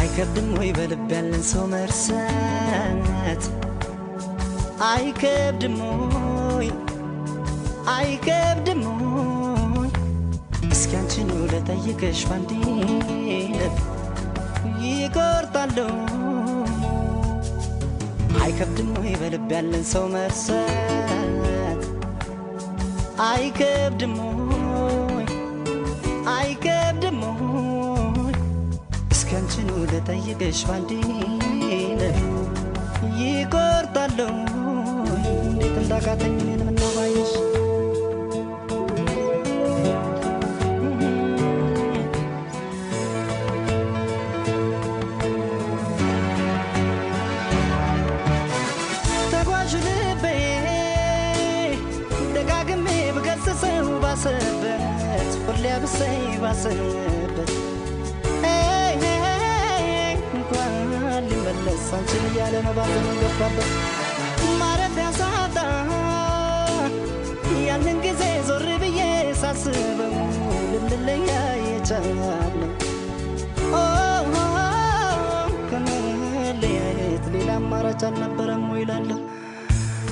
አይከብድም ወይ በልብ ያለን ሰው መርሳት አይከብድም ወይ እስኪ አንቺን ልጠይቅሽ ባንዴ ልብ ይቆርጣለሁ አይከብድም ወይ በልብ ያለን ሰው መርሳት አይከብድም ወይ እስኪ አንቺን ልጠይቅሽ ባንዴ ልብ ይቆርጣለሁ እንዴት እንዳቃተኝ እኔን ምነው ባየሽ ተጓዥ ልቤ ደጋግሜ ብገስጸው ባሰበት ሁሌ አብሰይ ባሰበት እንኳን ሊመለስ አንቺን እያለ ነው ባዘን ገባበት ማረፊያ ሳጣ ያንን ጊዜ ዞር ብዬ ሳስበው ልንለያይ የቻልነው ከመለያየት ሌላ አማራጭ አልነበረም ወይ እላለሁ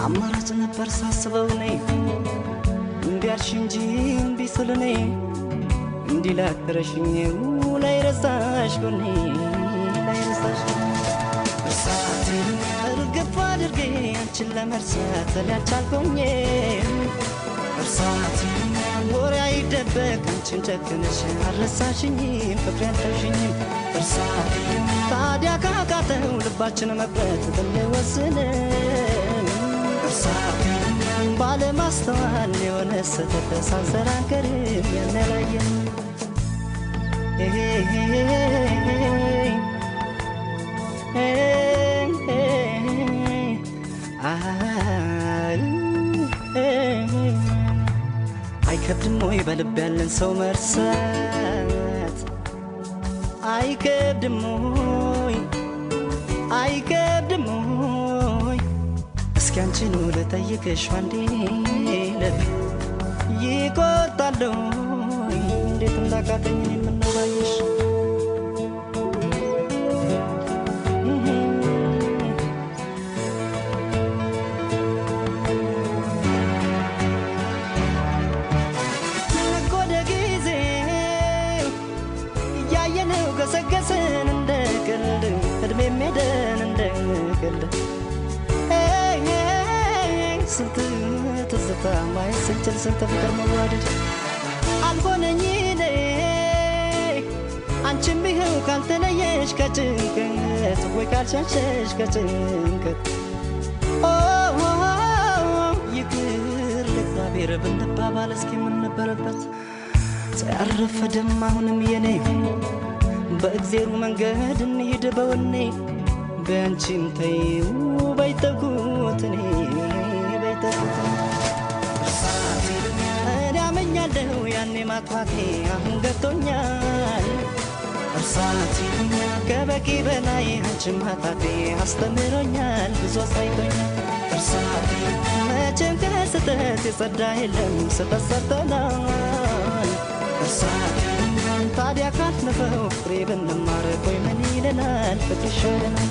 አማራጭ ነበር ሳስበው እኔ እምቢ አልሽ እንጂ እምቢ ስል እኔ እንዲህ ላክረሽኝ ላይረሳሽ ጎኔ ላይረሳሽ እርሳቴን እርግፍ አድርጌ አንቺን ለመርሳት ሊያልቻልኩኝ እርሳቴን ወሬ አይደበቅ አንቺን ጨክነሽ አልረሳሽኝም ፍቅሬ አልተውሽኝም እርሳቴን ታዲያ ካቃተው ልባችን መቅረት ብንወስን እርሳቴን ባለማስተዋል የሆነ ስህተት ሳንሰራንከርም ያንላየን አይከብድም ወይ በልብ ያለን ሰው መርሳት አይከብድም ወይ እስኪ አንቺን ልጠይቅሽ ባንዴ ልብ ይቆርጣለሁ እንዴት እንዳቃተኝ እኔን ምነው ባየሽ ነጎደ ጊዜ እያየነው ገሰገስን እንደ ቀልድ እድሜም ሄደን እንደ ቀልድ ስንት ትዝታ ማየት ስንችል ስንት ፍቅር መዋደድ አልሆነኝ እኔ አንቺም ይኸው ካልተለየሽ ከጭንቀት ወይ ካልሸሸሽ ከጭንቀት ይቅር ለእግዚአብሔር ብንባባል እስኪ ምን ነበረበት ሳያረፈደም አሁንም የኔ በእግዜሩ መንገድ እንሂድ በወኔ በአንቺም ተይው ባይተኩት እኔ እኔ አመኛለሁ ያኔ ማጥፋቴ አሁን ገብቶኛል እርሳቴን ከበቂ በላይ አንቺን ማጣቴ አስተምሮኛል ብዙ አሳይቶኛል እርሳቴን መቼም ከስህተት የጸዳ የለም ስህተት ሰርተናል እርሳቴን ታዲያ ካለፈው ፍሬ ብንማር ቆይ ምን ይለናል ፍቅር ይሻለናል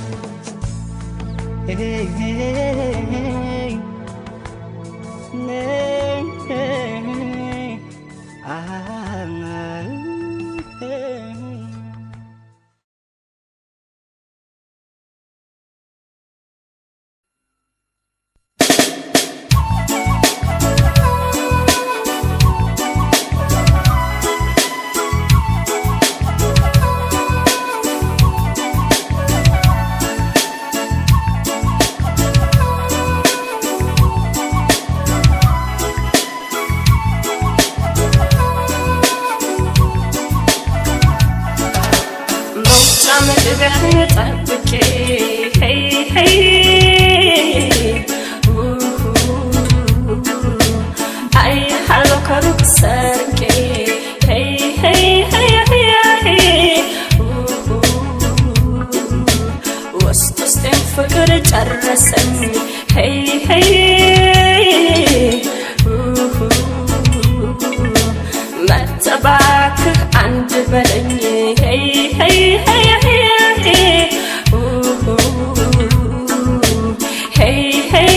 طبكي هي هي ጨረሰኝ hey hey መተባክ አንድ በለኝ hey hey hey hey hey hey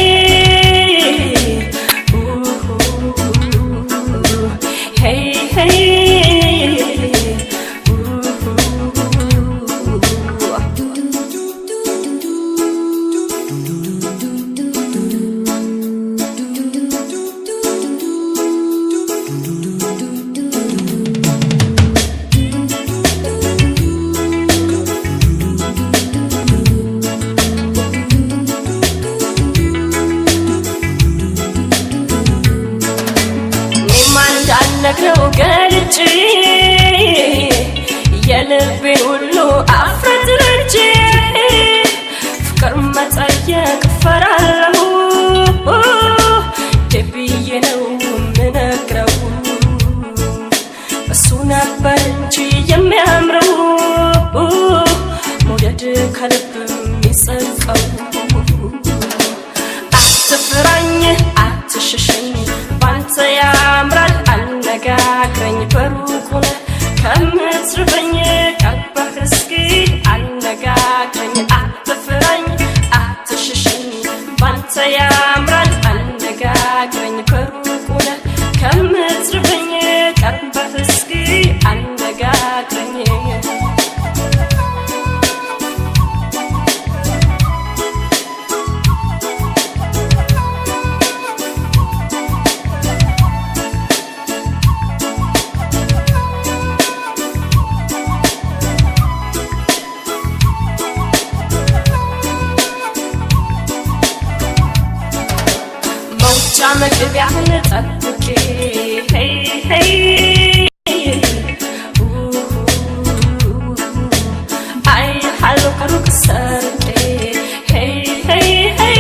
hey hey ነግረው ገልጬ የልቤን ሁሉ አፍረጥርጬ ፍቅር መጠየቅ ፈራለሁ ደብዬ ነው ምነግረው እሱ ነበር እንጂ የሚያምረው መውደድ ከልብ የሚጸድቀው አትፍራኝ አትሽሸኝ ባንተ ያምራል አነጋግረኝ በሩቁ ከምትርበኝ ቀርበህ እስኪ አነጋግረኝ አትፍራኝ አትሽሸኝ ባንተ ያምራል አነጋግረኝ በሩቁ ከምትርበኝ ቀርበህ እስኪ አነጋግረኝ መግቢያህን ጠብቄ hey hey አይ ሃሎ ከሩቅ ሰርቄ hey hey hey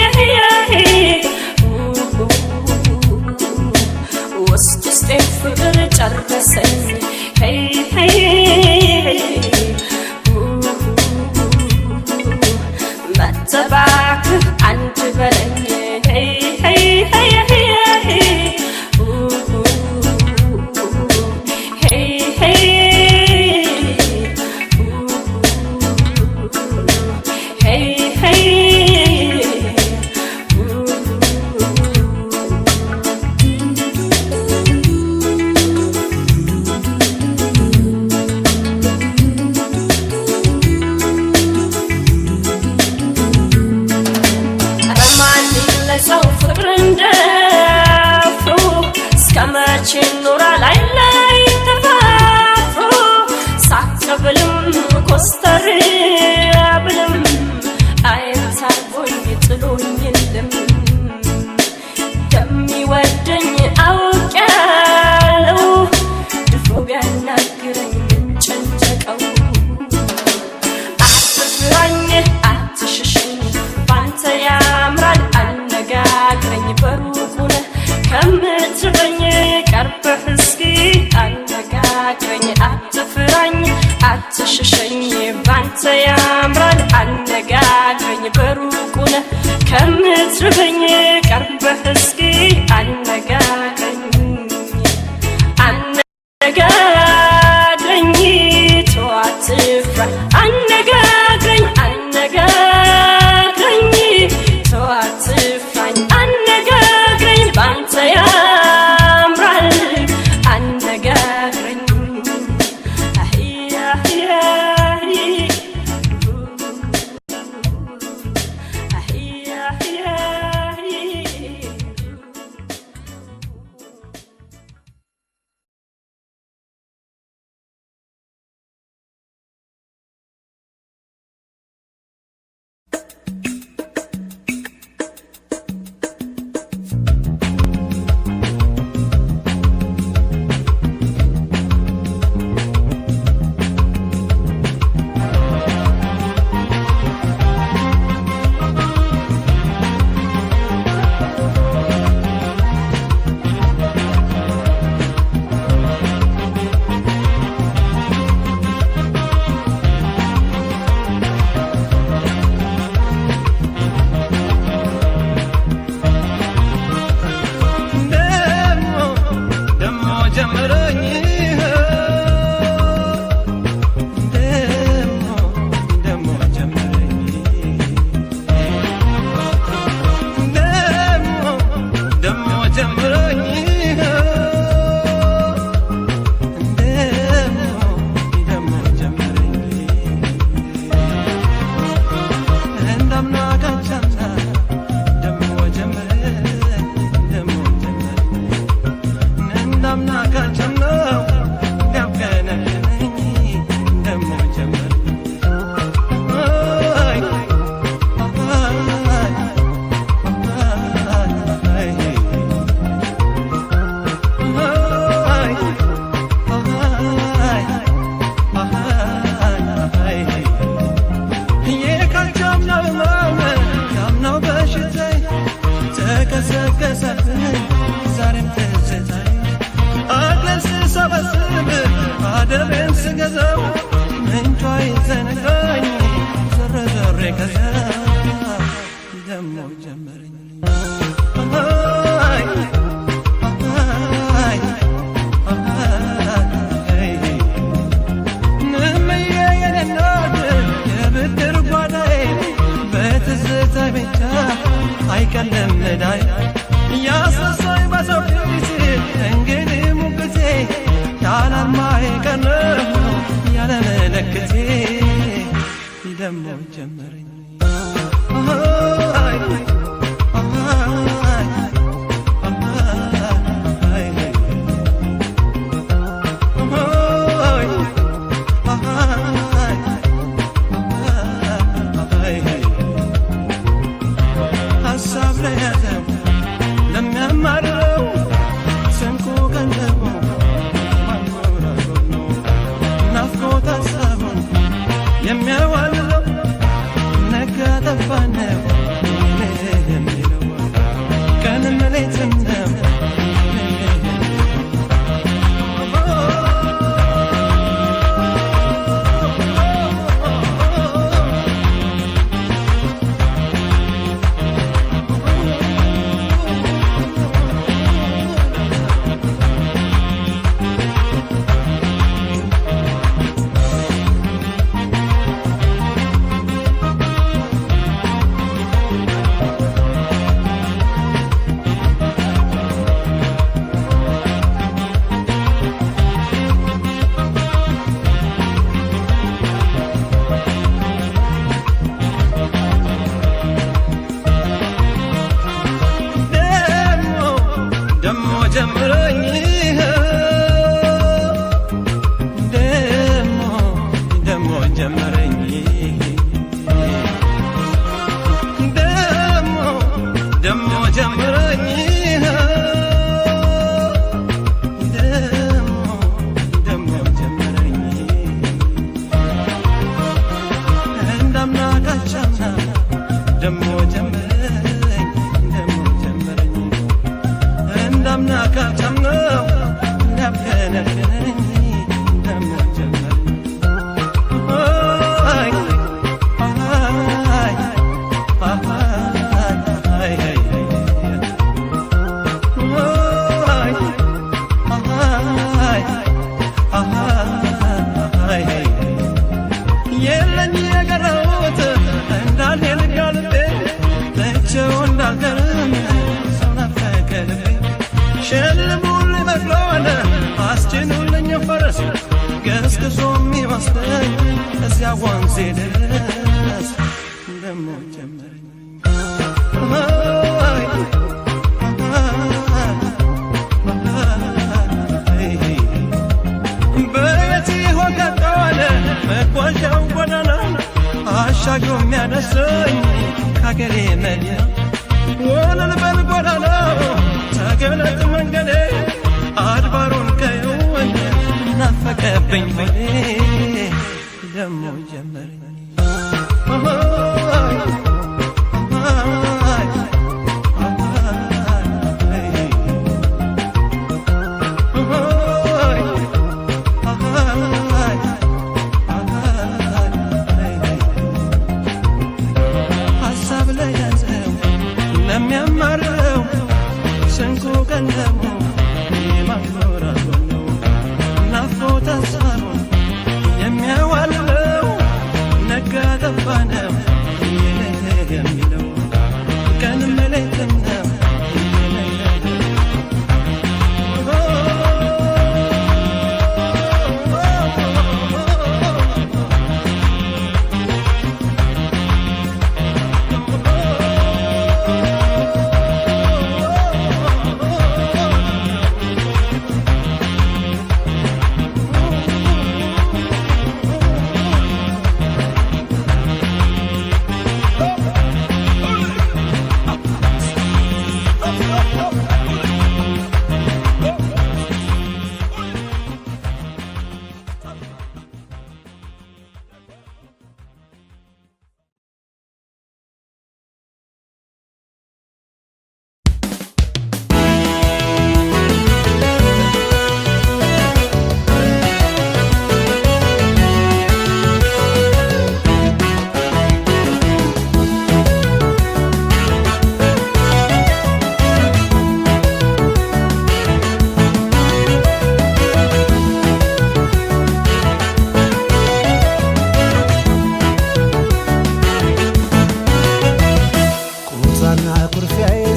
hey ውስጥ ውስጤን ፍቅር ጨረሰኝ hey hey መተባክ አንድ በለኝ hey hey hey ሰው ፍቅር እንደፍሩ እስከመቼ ኖራል አይለይ ተፋፍሮ ሳቅብልም ኮስተር ብልም አይታርጎኝ ጥሎኝ የለም የሚወደኝ አውቄያለሁ ድፍሮ ቢያናግረኝ ጨንጨቀው አትፍራኝ አትሽሸኝ ባንተ ያምራል አነጋግረኝ በሩቁ ከምትርበኝ ቀርበህ እስኪ አነጋግረኝ አትፍራኝ አትሽሸኝ ባንተ ያምራል አነጋግረኝ በሩቁ ከምትርበኝ ቀርበህ እስኪ አነጋግረኝ አነጋግረኝ ተው አትፍራ አነጋግረኝ አነጋግረኝ ተው አትፍራኝ አነጋግረኝ አይቀልም ዳይ ያሰሳይ ባሰብኩት እንግዲህ ሙግቴ ያላማይ ቀረሁ ያለ መለክቴ ደሞ ጀመረኝ አሻግሮ የሚያነሰኝ ከአገሬ መዲና ወለል በልጎዳና ተገለጥ መንገዴ አድባሩን ከየወኝ ናፈቀብኝ በኔ ደሞ ጀመረኝ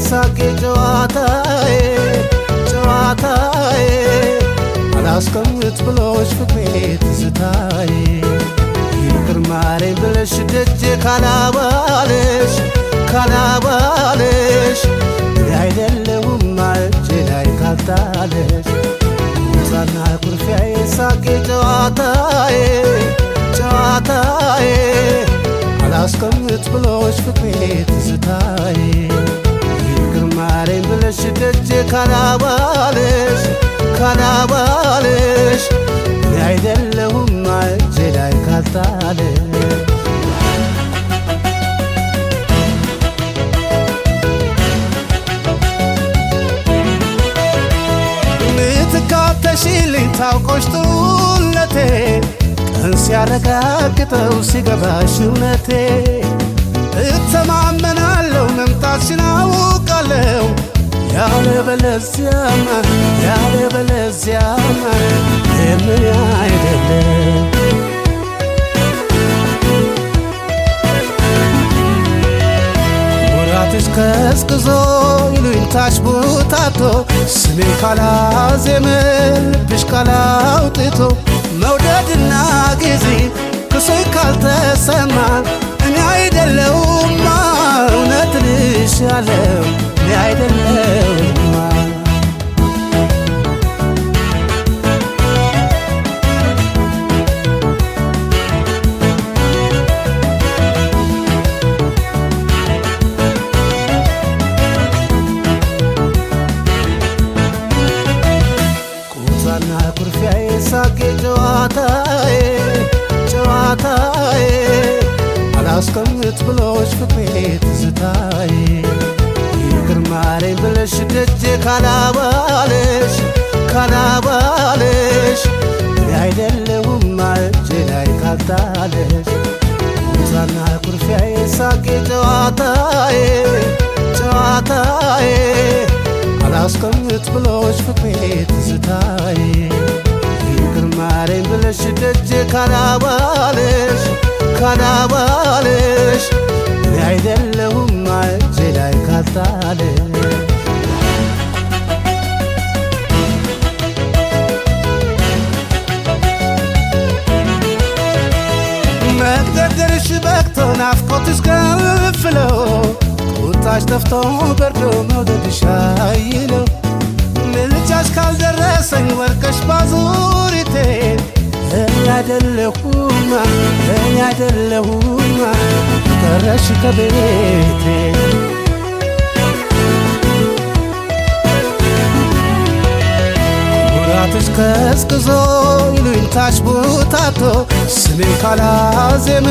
ሳቄ ጨዋታዬ ጨዋታዬ አላስቀምጥ ብሎሽ ፍቅሬ ትዝታዬ ይቅር ማረኝ ብለሽ ደጄ ካላባለሽ ካላባለሽ አይደለሁም እጄ ላይ ካልጣለሽ ሙዛና ኩርፊያዬ ሳቄ ጨዋታዬ ጨዋታዬ አላስቀምጥ ብሎሽ ፍቅሬ ትዝታዬ ይቅር ማረኝ ብለሽ ደጄ ካላባለሽ ካላባለሽ አይደለሁም እጄ ላይ ካልጣለሽ ምትካተሽልኝ ታውቆሽ ጥሩነቴ ቀን ሲያረጋግጠው ሲገባሽ እውነቴ እተማመናለሁ መምጣትሽን አውቃለሁ ያለበለዚያማ ያለበለዚያማ የምን አይደለም ወራትሽ ቀዝቅዞ ይሉኝታሽ ቡታቶ ስሜን ካላዜመ ልብሽ ካላውጥቶ መውደድና ጊዜ ክሶኝ ካልተሰማ እኔ አይደለሁማ እውነት ልሻለው እኔ አይደለሁማ ቁጣና ኩርፊያዬ ሳቄ ጨዋታዬ ጨዋታዬ አላስቀምጥ ብሎሽ ፍቅሬ ትዝታዬ ይቅር ማረኝ ብለሽ ደጄ ካላባለሽ ካላባለሽ አይደለሁም እጄ ላይ ካልጣለሽ ቁጣና ኩርፊያዬ ሳቄ ጨዋታዬ ጨዋታዬ አላስቀምጥ ብሎሽ ፍቅሬ ትዝታዬ ይቅር ማረኝ ብለሽ ደጄ ካላባለሽ ካላባለሽ አይደለሁም እጄ ላይ ካልጣለሽ መግደርደርሽ በቅቶ ናፍቆትሽ ከፍለው ቁጣሽ ጠፍቶ በርዶ መውደድሽ አይለው ምልጃሽ ካልደረሰኝ ወርቀሽ ባዙሪቴ እኔ አይደለሁማ እኔ አይደለሁማ ቀረሽ ከቤቴ ወራትሽ ቀዝቅዞ ይሉኝታሽ ቡታቶ ስሜን ካላዜመ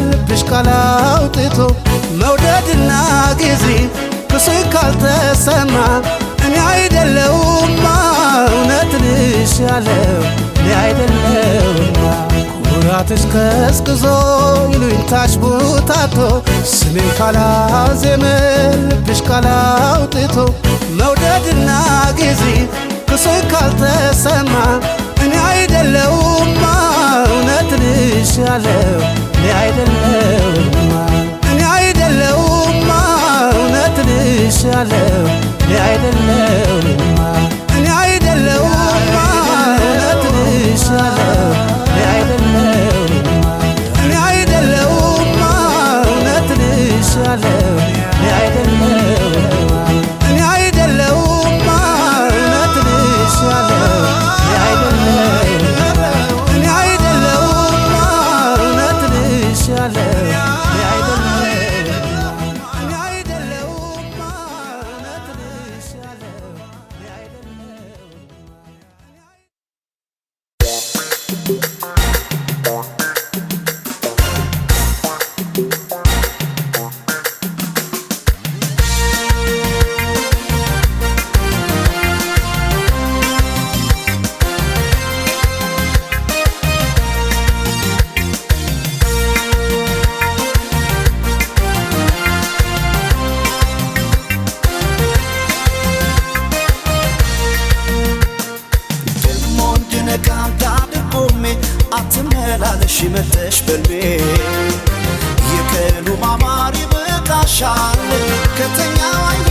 ልብሽ ካላውጥቶ መውደድና ጊዜ ክሶኝ ካልተሰማ እኔ አይደለሁማ እውነት ልሻለው እኔ አይደለሁማ ወራትሽ ቀዝቅዞ ይሉኝታሽ ቡታቶ ስሜን ካላዜመ ልብሽ ካላውጥቶ መውደድና ጊዜ ክሶኝ ካልተሰማ እኔ አይደለሁማ እውነት ልሻለው እኔ አይደለሁማ እኔ አይደለሁማ እውነት ልሻለው እኔ አይደለሁማ እኔ አይደለሁማ እውነት ልሻለው እኔ አይደለሁማ እኔ አይደለሁማ እውነት ልሻለው እኔ አይደለሁማ እኔ አይደለሁማ እውነት ልሻለው እኔ አይደለሁማ እኔ አይደለሁማ እውነት ልሻለው እኔ አይደለሁማ እኔ አይደለሁማ እውነት ልሻለው እኔ አትመላለሽ መተሽ በልቤ የቀኑ ማማር ይበቃሻል ከተኛው አይኔ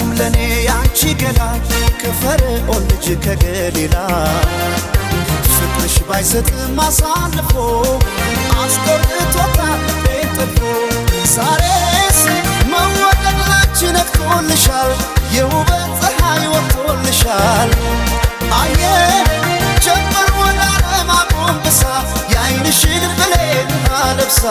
አያንስም ለኔ ያንቺ ገላ ከፈርዖን ልጅ ከገሊላ ፍቅርሽ ባይሰጥም አሳልፎ አስቆርጦታል ቤጥፎ ዛሬስ መወደድ ላንቺ ነግቶልሻል የውበት ፀሐይ ወጥቶልሻል አየ ጀመር ወደ ዓለም አጎንብሳ የዓይንሽን ብሌን አለብሳ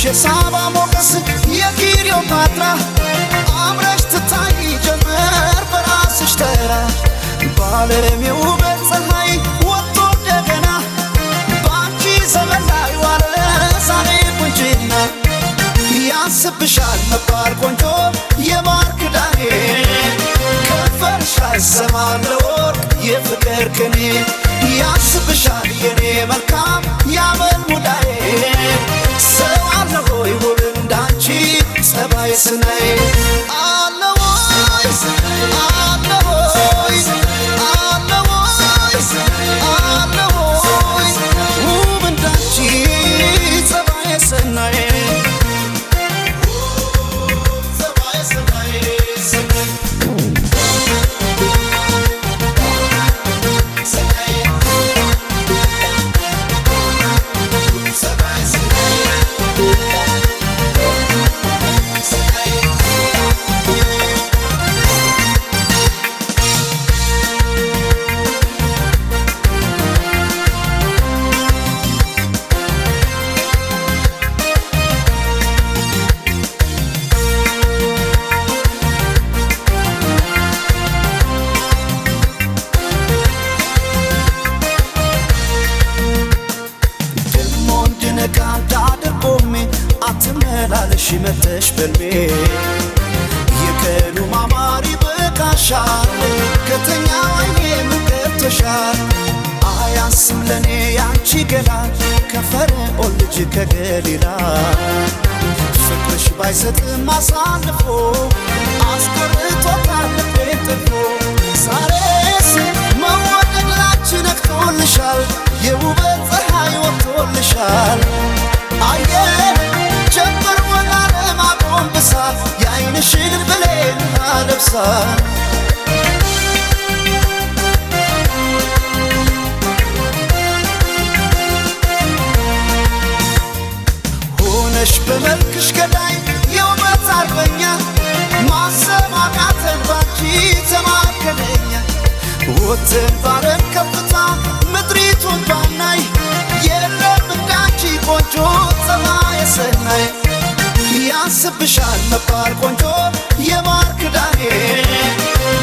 የሳባ ሞገስ የክሊዮፓትራ አምረሽ ትታይ ጀመር በራስሽ ተራ በዓለም የውበት ፀሐይ ወጥቶ እንደገና በአንቺ ዘመን ላይ ዋለ ዛሬ ቁንጅና ያንስብሻል መባል ቆንጆ የማር ክዳኔ ከንፈርሽ አይሰማም ለወርቅ የፍቅር ቅኔ ያንስብሻል የኔ መልካም ያመል ሙዳዬ ሰው አለ ሆይ ውብ እንዳንቺ ጸባይ ስናይ አለ ወይ አለ ሆይ አለ ወይ አለ ሆይ ውብ እንዳንቺ ጸባይ ስናይ ጸባይ ስናይ አትመላለሽ መተሽ በልቤ የቀኑ ማማሪ በቃሻል ከተኛው ዓይኔ ምገብቶሻል አያንስም ለኔ ያንቺ ገላ ከፈርዖን ልጅ ከገሊላ ፍቅርሽ ባይሰጥም አሳልፎ አስቆርጦታል ቤጥፎ ዛሬስ መወደድ ላንቺ ነግቶልሻል የውበት ፀሐይ ወጥቶልሻል አየ ጀመር ወደ ዓለም አጎንብሳ የዓይንሽን ብሌን አለብሳ ሆነሽ በመልክሽ ገዳይ የውበት አርበኛ ማሰብ አቃተን ባንቺ ተማከለኛ ወጥተን ባረን ከፍታ ምድሪቱን ባናይ የለም እንዳንቺ ቆንጆ ፀባይ ሰናይ ያንስብሻል መባል ቆንጆ የማር ክዳኔ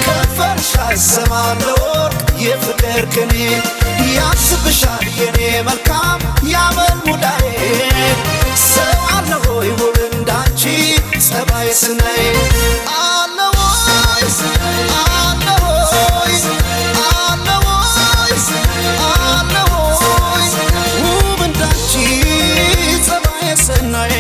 ከንፈርሽ አይሰማም ለወርቅ የፍቅር ቅኔ ያንስብሻል የኔ መልካም ያመል ሙዳዬ ሰው አለ ሆይ ውብ እንዳንቺ ጸባይ ስናይ አለ ወይ አለ ሆይ አለ ወይ አለ ሆይ ውብ እንዳንቺ ጸባይ ስናይ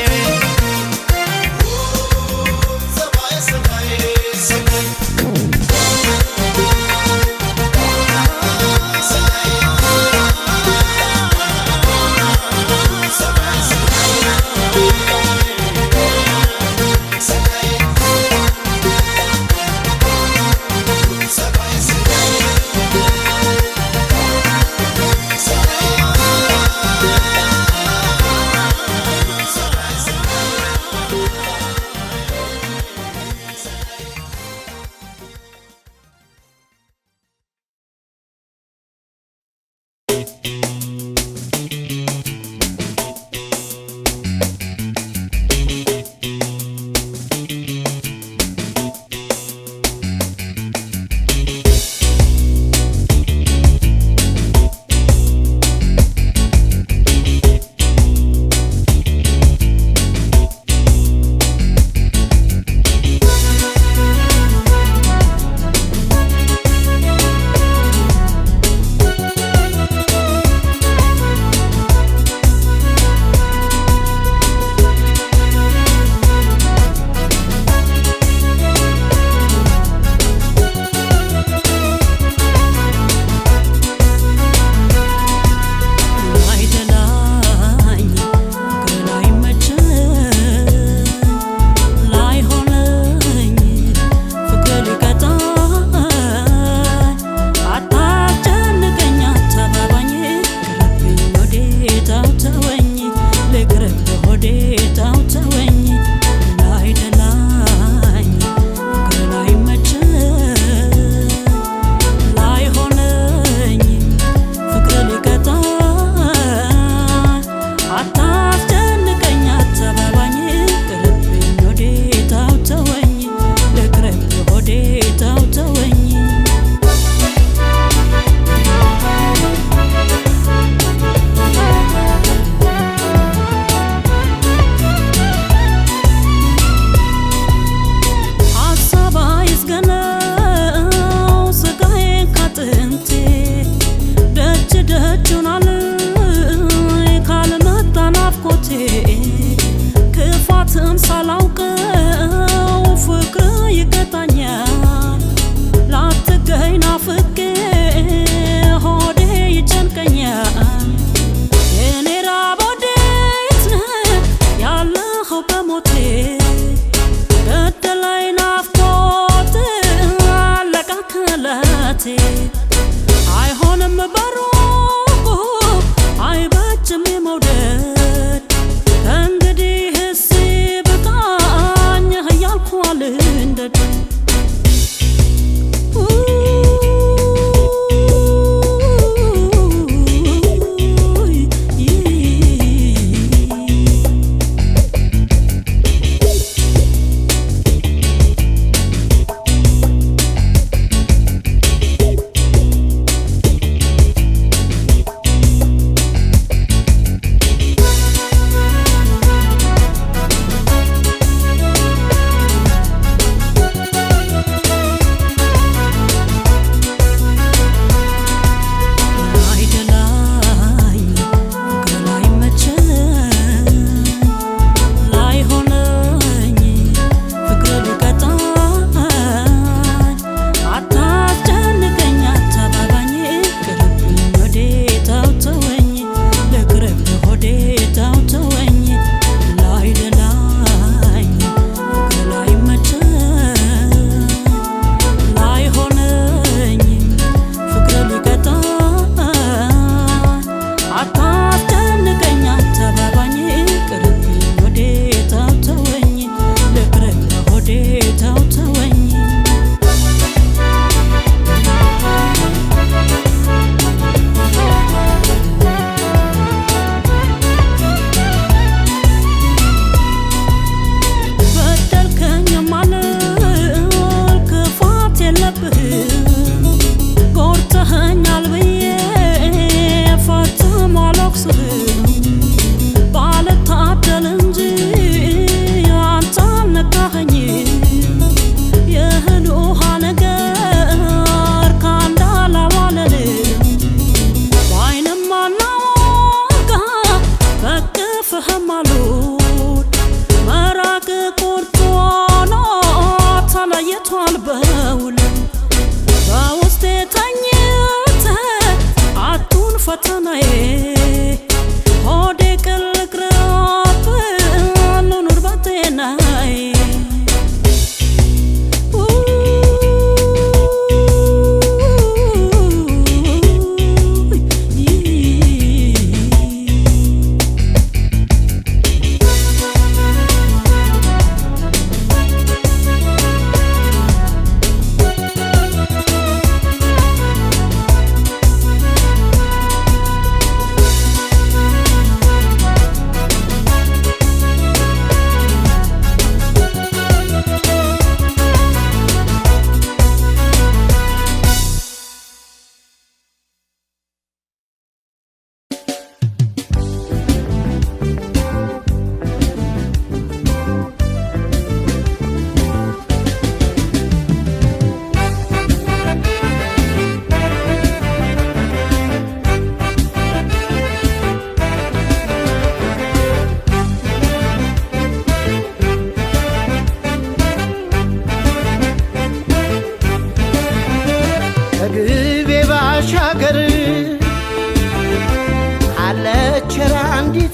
ደጅ ደጁናል ካልመጣ ናፍቆቴ ክፋትን ሳላውቀው ፍቅር ይቀጣኛል ላትገኝ ናፍቄ ሆዴ ይጨንቀኛል የኔ ራብ ወዴት ነህ ያለኸው በሞቴ ገደለኝ ናፍቆት አለቃ ከለቴ አይሆንም በሩቁ አይበጅም የመውደድ ከእንግዲህስ በቃኝ እያልኩ አልንደድ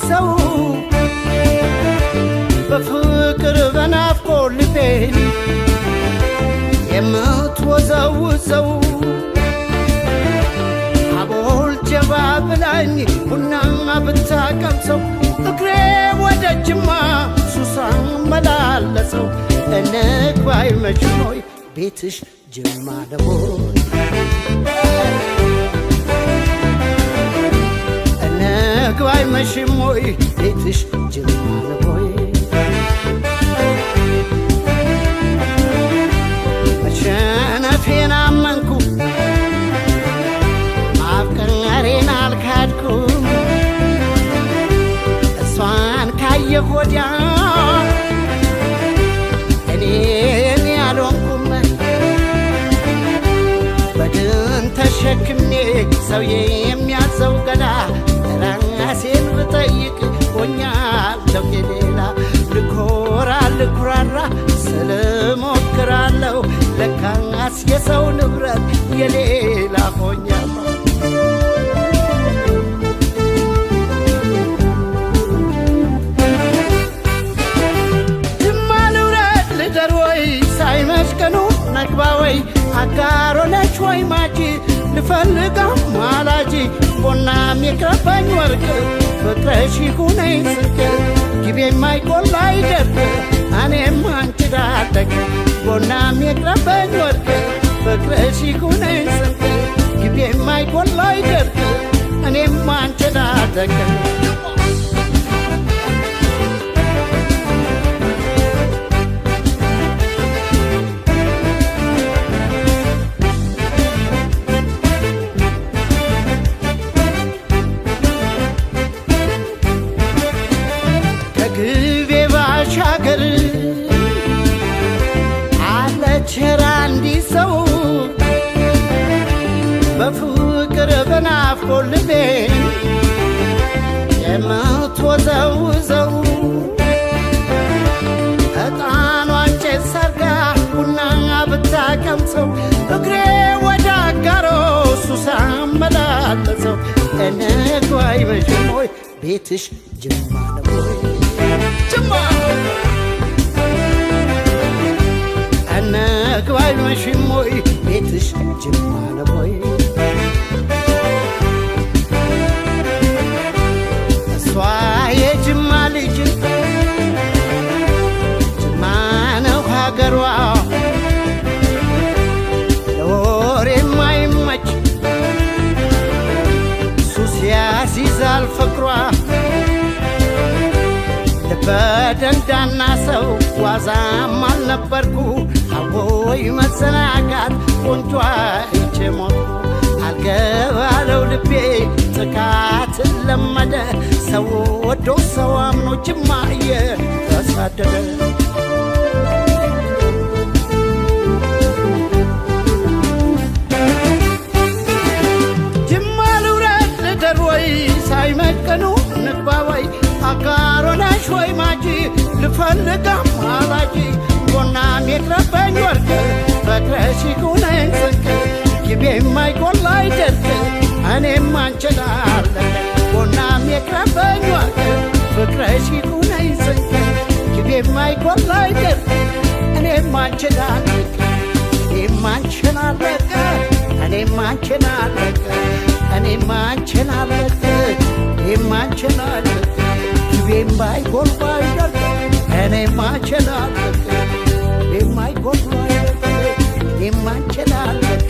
ሰው በፍቅር በናፍቆት ልቤን የምትወዘውዘው አቦል ጀባ ብላኝ ቡና ብታቀምሰው እግሬ ወደ ጅማ ሱሳን መላለሰው እንግባ አይመችም ሆይ ቤትሽ ጅማ ደቦይ እንግባ አይመችም ሆይ ቤትሽ ጅማ ደቦይ መሸነፌን አመንኩ ማፍቀሬን አልካድኩም እሷን ካየሁ ወዲያ እኔን ያልሆንኩም በድን ተሸክሜ ሰው የሚያዘው ገላ ራሴን ብጠይቅ ሆኛለሁ የሌላ ልኮራ ልኩራራ ስለሞክራለሁ ለካስ የሰው ንብረት የሌላ ሆኛለሁ ሳይመሽቀኑ ነግባወይ አጋሮነች ወይ ማጂ ልፈልጋም ማላጂ ቦናም የቅረበኝ ወርቅ ፍቅረሽ ይሁነኝ ስንቅ ጊቤ የማይቆላ አይደርቅ እኔም አንቺ ዳደግ ቦናም የቅረበኝ ወርቅ ፍቅረሽ ይሁነኝ ስንቅ ጊቤ የማይቆላ አይደርቅ እኔም አንቺ ዳደግ ሻገር አለችራ እንዲህ ሰው በፍቅር በናፍቆት ልቤን የምትወዘውዘው ዕጣኗን ጭስ ሰርጋ ቡና ብታቀምሰው እግሬ ወደ አጋሮ እሱ ሳመላለሰው እንግባ አይመሽም ወይ ቤትሽ ጅማ ነው ወይ እንግባ አይመሽም ወይ ቤትሽ ጅማ ነው ወይ እሷ የጅማ ልጅ ጅማ ነው ሀገሯ ለወሬ የማይመች ሱስ ያስይዛል ፍቅሯ በደንዳና ሰው ዋዛም አልነበርኩ አቦይ መዘናጋት ቆንጆ አይቼ ሞትኩ አልገባለው ልቤ ጥቃትን ለመደ ሰው ወዶ ሰው አምኖ ጅማ እየተሳደደ ጅማ ልውረድ ልደር ወይ ሳይመቀኑ ንግባ ወይ አጋሮነሽ ወይ ማጂ ልፈልጋም አላጂ ጎናም የቅረበኝ ወርቅ ፍቅረሽ ይሁነኝ ስንቅ ጊቤ የማይቆላ አይደርቅ እኔም አንቺን አለቅ ጎናም የቅረበኝ ወርቅ ፍቅረሽ ይሁነኝ ስንቅ ጊቤ የማይቆላ አይደርቅ እኔም አንቺን አለቅ እኔም አንቺን አለቅ እኔም አንቺን አለቅ እኔም አንቺን አለቅ እኔም አንቺን አለቅ ጊቤም ባይጎል ባይደርቅ እኔም አንቺን አለቅ እኔም አይጎል ባይደርቅ እኔም አንቺን አለቅ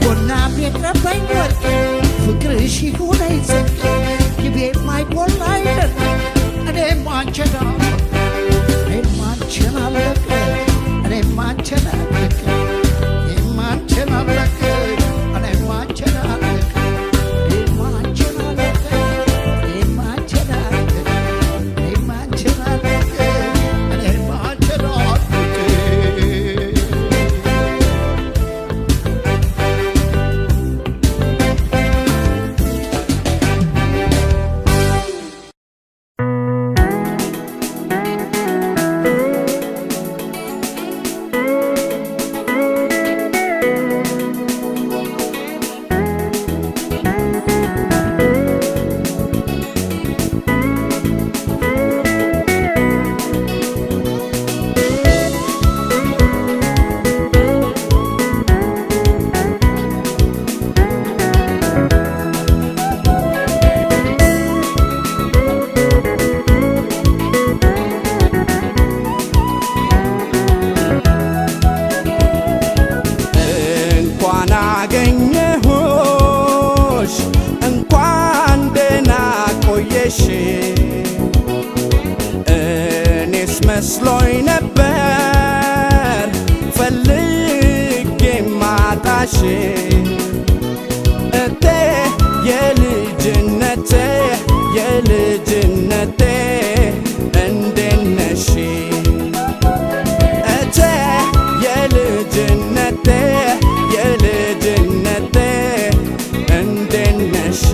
ጎናም የቅረበኝ ወርቅ ፍቅርሽ ይሁነኝ ስንቅ ጊቤም አይጎል ባይደርቅ እኔም አንቺን አለቅ እኔም አንቺን አለቅ እኔም አንቺን አለቅ እኔም አንቺን አለቅ እኔም አንቺን አለቅ መስሎኝ ነበር ፈልጌ ማጣሽ እቴ የልጅነቴ እንዴት ነሽ እቴ የልጅነቴ ነሽ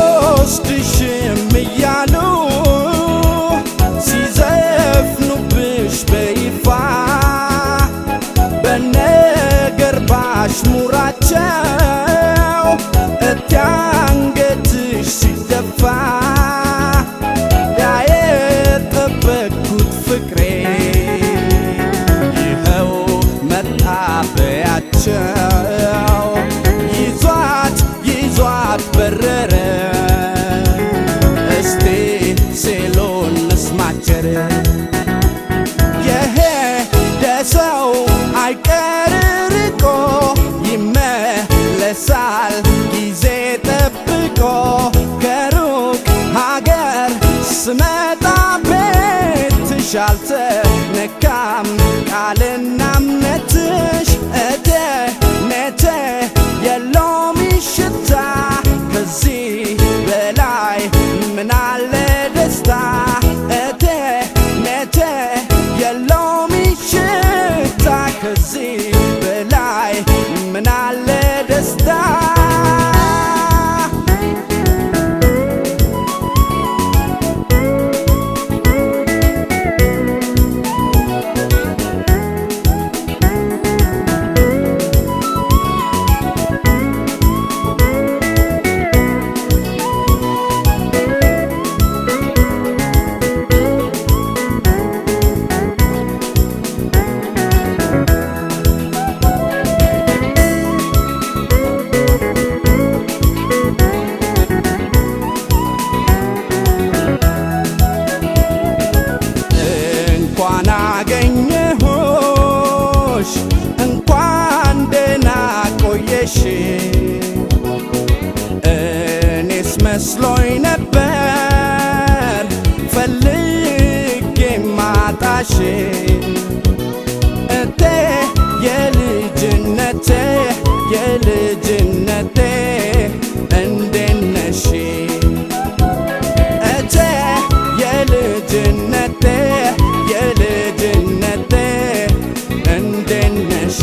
አይወስድሽም እያሉ ሲዘፍኑብሽ በይፋ በነገር ባሽሙራቸው እቲ አንገትሽ ሲደፋ ያየጠበቅኩት ፍቅሬ ይኸው መታበያቸው ይዟት በረረ እስቲ ሴሎን መስማቸር የሄደ ሰው አይቀር ርቆ ይመለሳል ጊዜ ጠብቆ ከሩቅ ሀገር ስመጣ ቤትሽ አልተነካም ቃልና እምነትሽ እቴ የለውም ሽታ ከዚህ በላይ ምናለ ደስታ እቴ የለውም ሽታ ከዚህ በላይ ምናለ ደስታ እንኳን አገኘሁሽ እንኳን ደህና ቆየሽ እኔስ መስሎኝ ነበር ፈልጌ ማጣሽ እቴ የልጅነቴ እንዴት ነሽ እቴ የልጅነቴ እንዴት ነሽ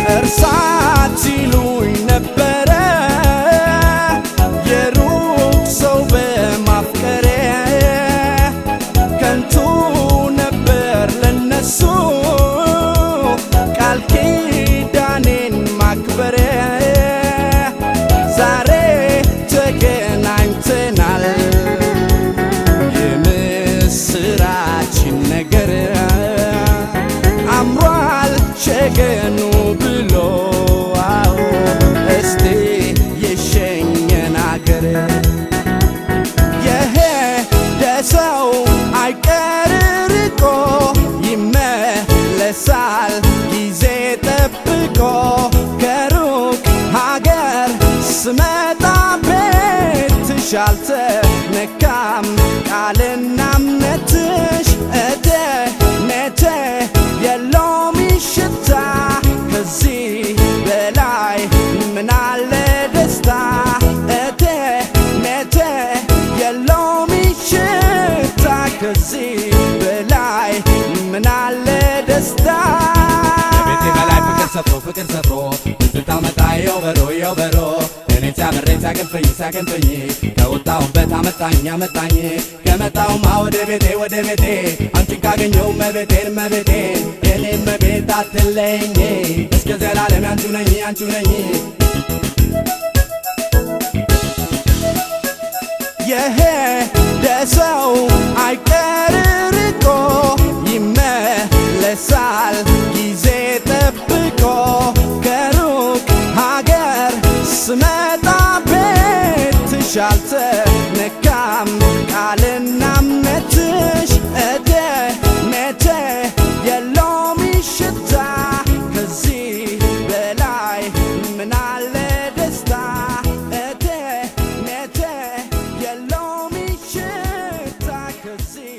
እርሳት ሲሉኝ ነበረ የሩቅ ሰው በማፍቀሬ ከንቱ ነበር ለነሱ ቃል ኪዳኔን ማክበሬ ዛሬ ተገናኝተናል የምስራችን ነገር አምሯል ሸገኑ ብሎ አዎ እስቲ የሸኘን አገር የሄደ ሰው አይቀር ርቆ ይመለሳል ጊዜ ጠብቆ ከሩቅ ሀገር ስመጣ ቤትሽ አልተነካም ቃልና እምነትሽ እቴ የለውም ሽታ ከዚህ በላይ ምናለ ደስታ እቴ የለውም ሽታ ከዚህ በላይ ምናለ ደስታ ቤቴ በላይ ፍቅር ሰፍሮ ስታመጣ የውበሮ እኔ ሲያቅንፈኝ ከወጣሁበት አመጣኝ ከመጣሁማ ወደ ቤቴ አንቺን ካገኘው መቤቴን የኔን መቤት አትለኝ እስከ ዘላለም አንቺ ነኝ የሄደ ሰው አይቀር ርቆ ይመለሳል ጊዜ ጠብቆ ከሩቅ ሀገር ስመጣ ቤትሽ አልተነካም ቃልና እምነትሽ እቴ የለውም ሽታ ከዚህ በላይ ምናለ ደስታ እቴ የለውም ሽታ ከዚህ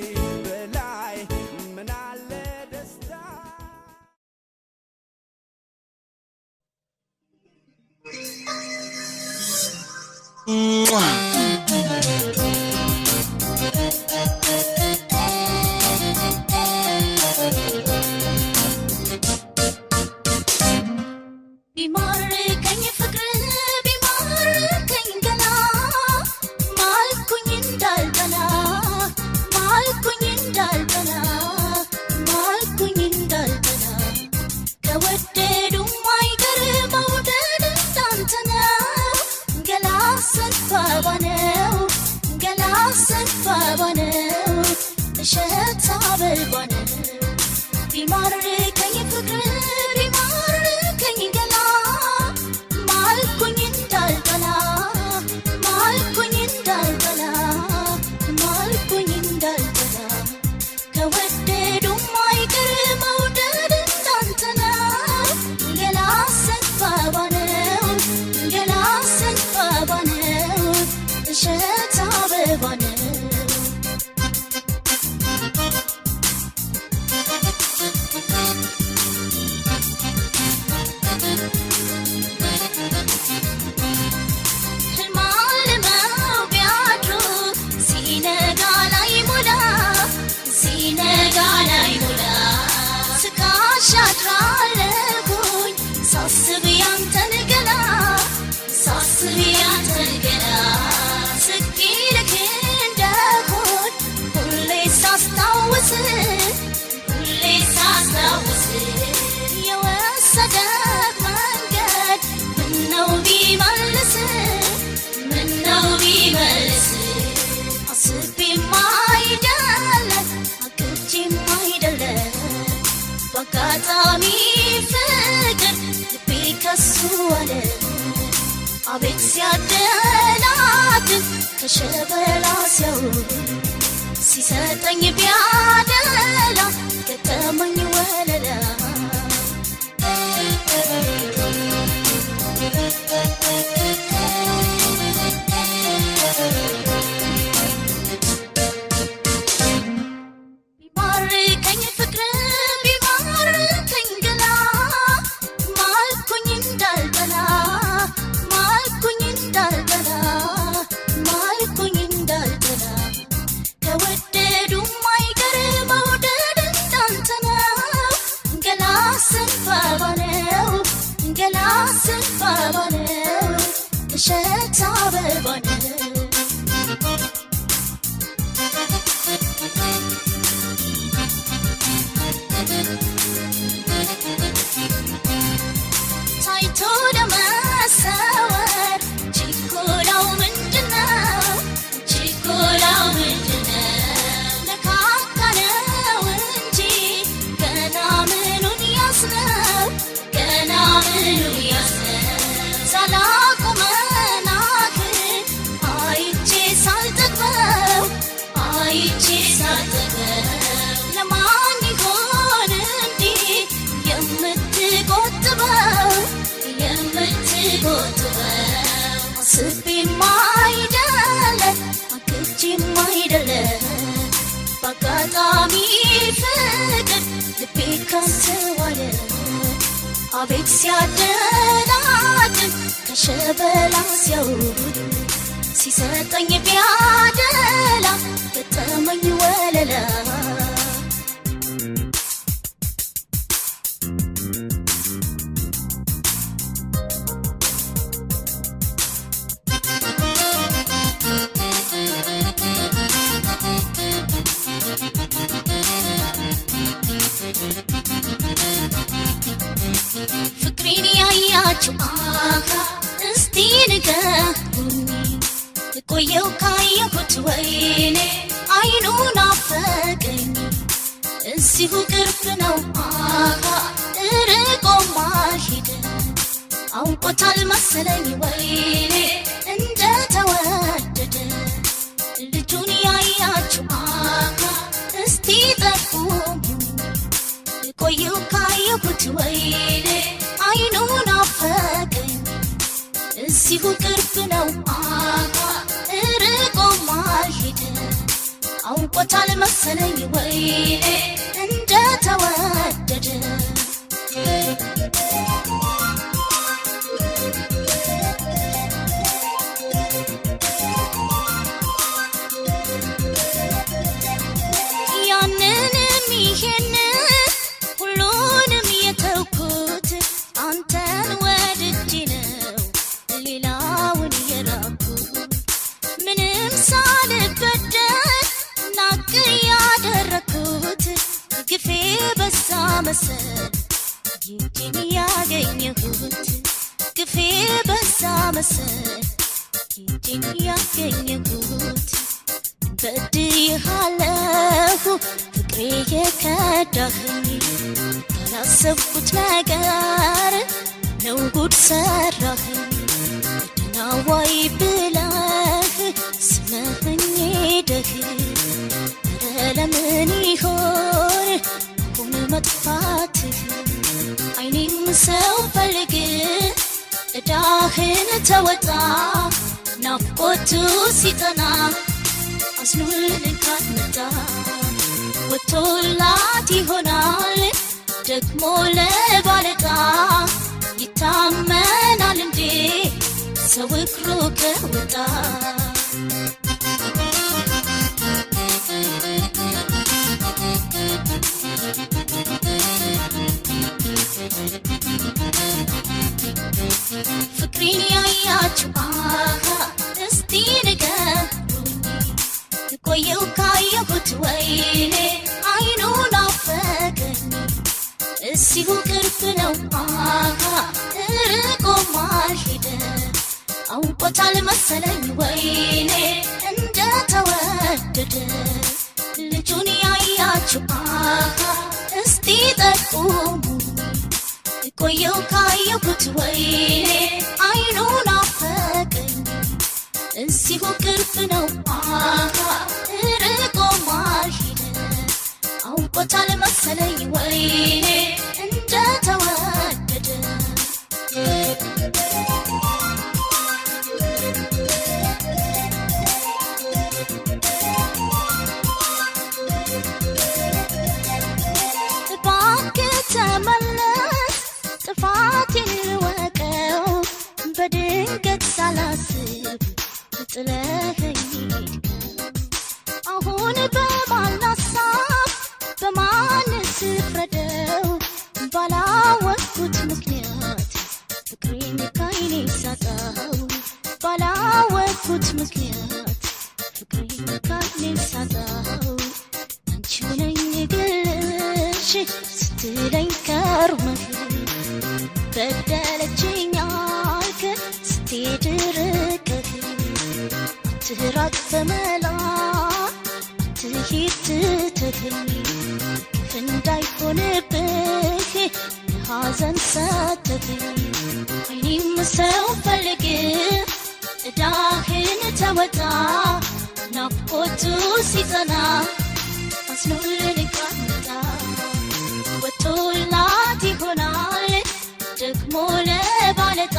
ይህን ያገኘሁት ግፌ በዛ መሰል ይህን ያገኘሁት በድዬሃለሁ ፍቅሬ የከዳኸኝ ያላሰብኩት ነገር ነው ጉድ ሰራኸኝ ደናዋይ ብለህ ስመኸኝ ሄደህ ለምን ይሆን አሁን መጥፋትህ አይኔም ሰው ፈልግ እዳህን ተወጣ ናፍቆቱ ሲጠና አዝኖልኝ ካልመጣ ወጥቶላት ይሆናል ደግሞ ለባለጣ ይታመናል እንዴ ሰው እግሩ ከወጣ ፍቅሬን ያያችሁ እስቲ ንገሩኝ ቆየው ካየሁት ወይኔ አይኑን አፈቀኝ እሲሁ ቅርብ ነው ርቆም አልሄደ አውቆታል መሰለኝ ወይኔ እንደተወደደ ልጁን ያያችሁ እስቲ ጠቁሙ ቆየው ካየሁት ወይኔ አይኑን አፈቀኝ እሲሁ ቅርብ ነው ርቆም አልሄደ አውቆታል መሰለኝ ወይኔ እንደተወደደ እባክህ ተመለስ ጥፋቴን ልወቀው በድንገት ሳላስብ ጥለኸኝ አሁን በማን ላሳብ በማን ስፍረደው ባላወቅኩት ምክንያት ፍቅሬን ካይኔ ሳጣው ባላወቅኩት ምክንያት ፍቅሬን ካይኔ ሳጣው አንቺው ነኝ ግልሽ ስትለኝ ከርመህ በደለችኝ አልክ ስትሄድ ርቀህ አትራቅ በመላ አትሂድ ትተኸኝ ግፍ እንዳይሆንብህ ሐዘን ሰተኸኝ አይኔም ሰው ፈልግ እዳህን ተወጣ ናፍቆቱ ሲጸና አዝኖልኝ ካልመጣ ወጥቶላት ይሆናል ደግሞ ለባለጣ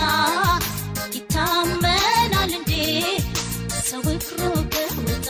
ይታመናል እንዴ ሰው እግሩ ከወጣ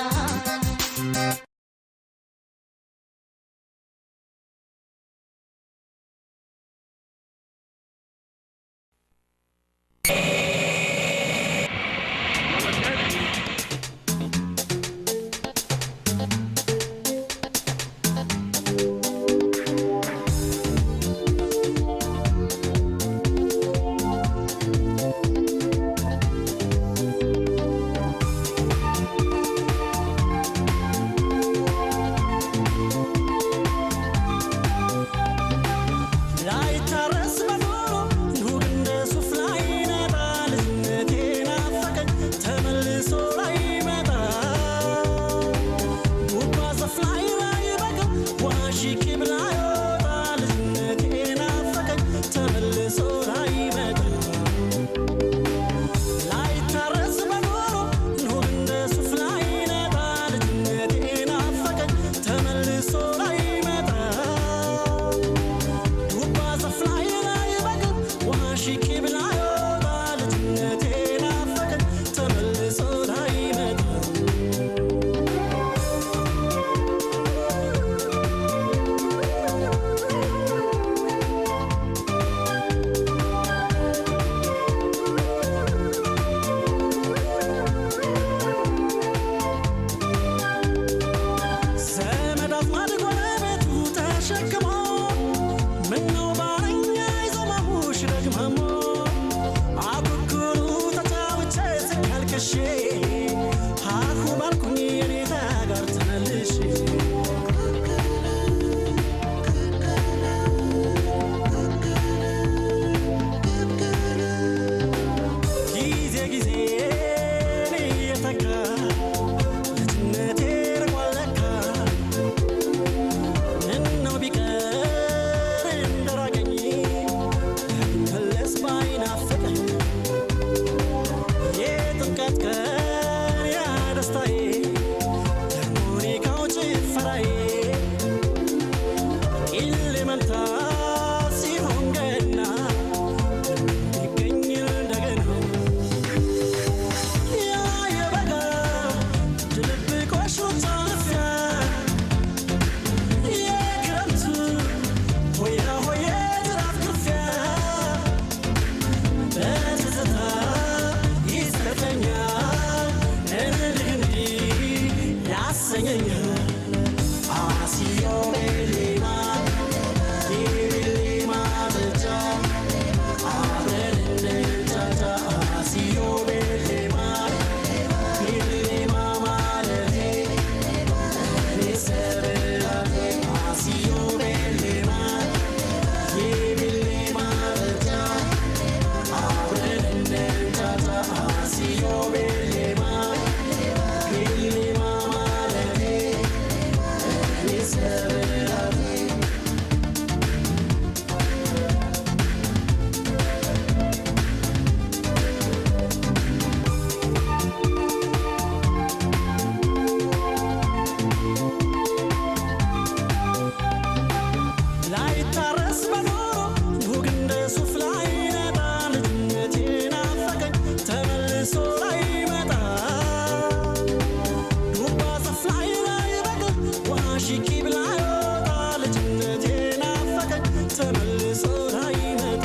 ተመልሶ ላይመጣ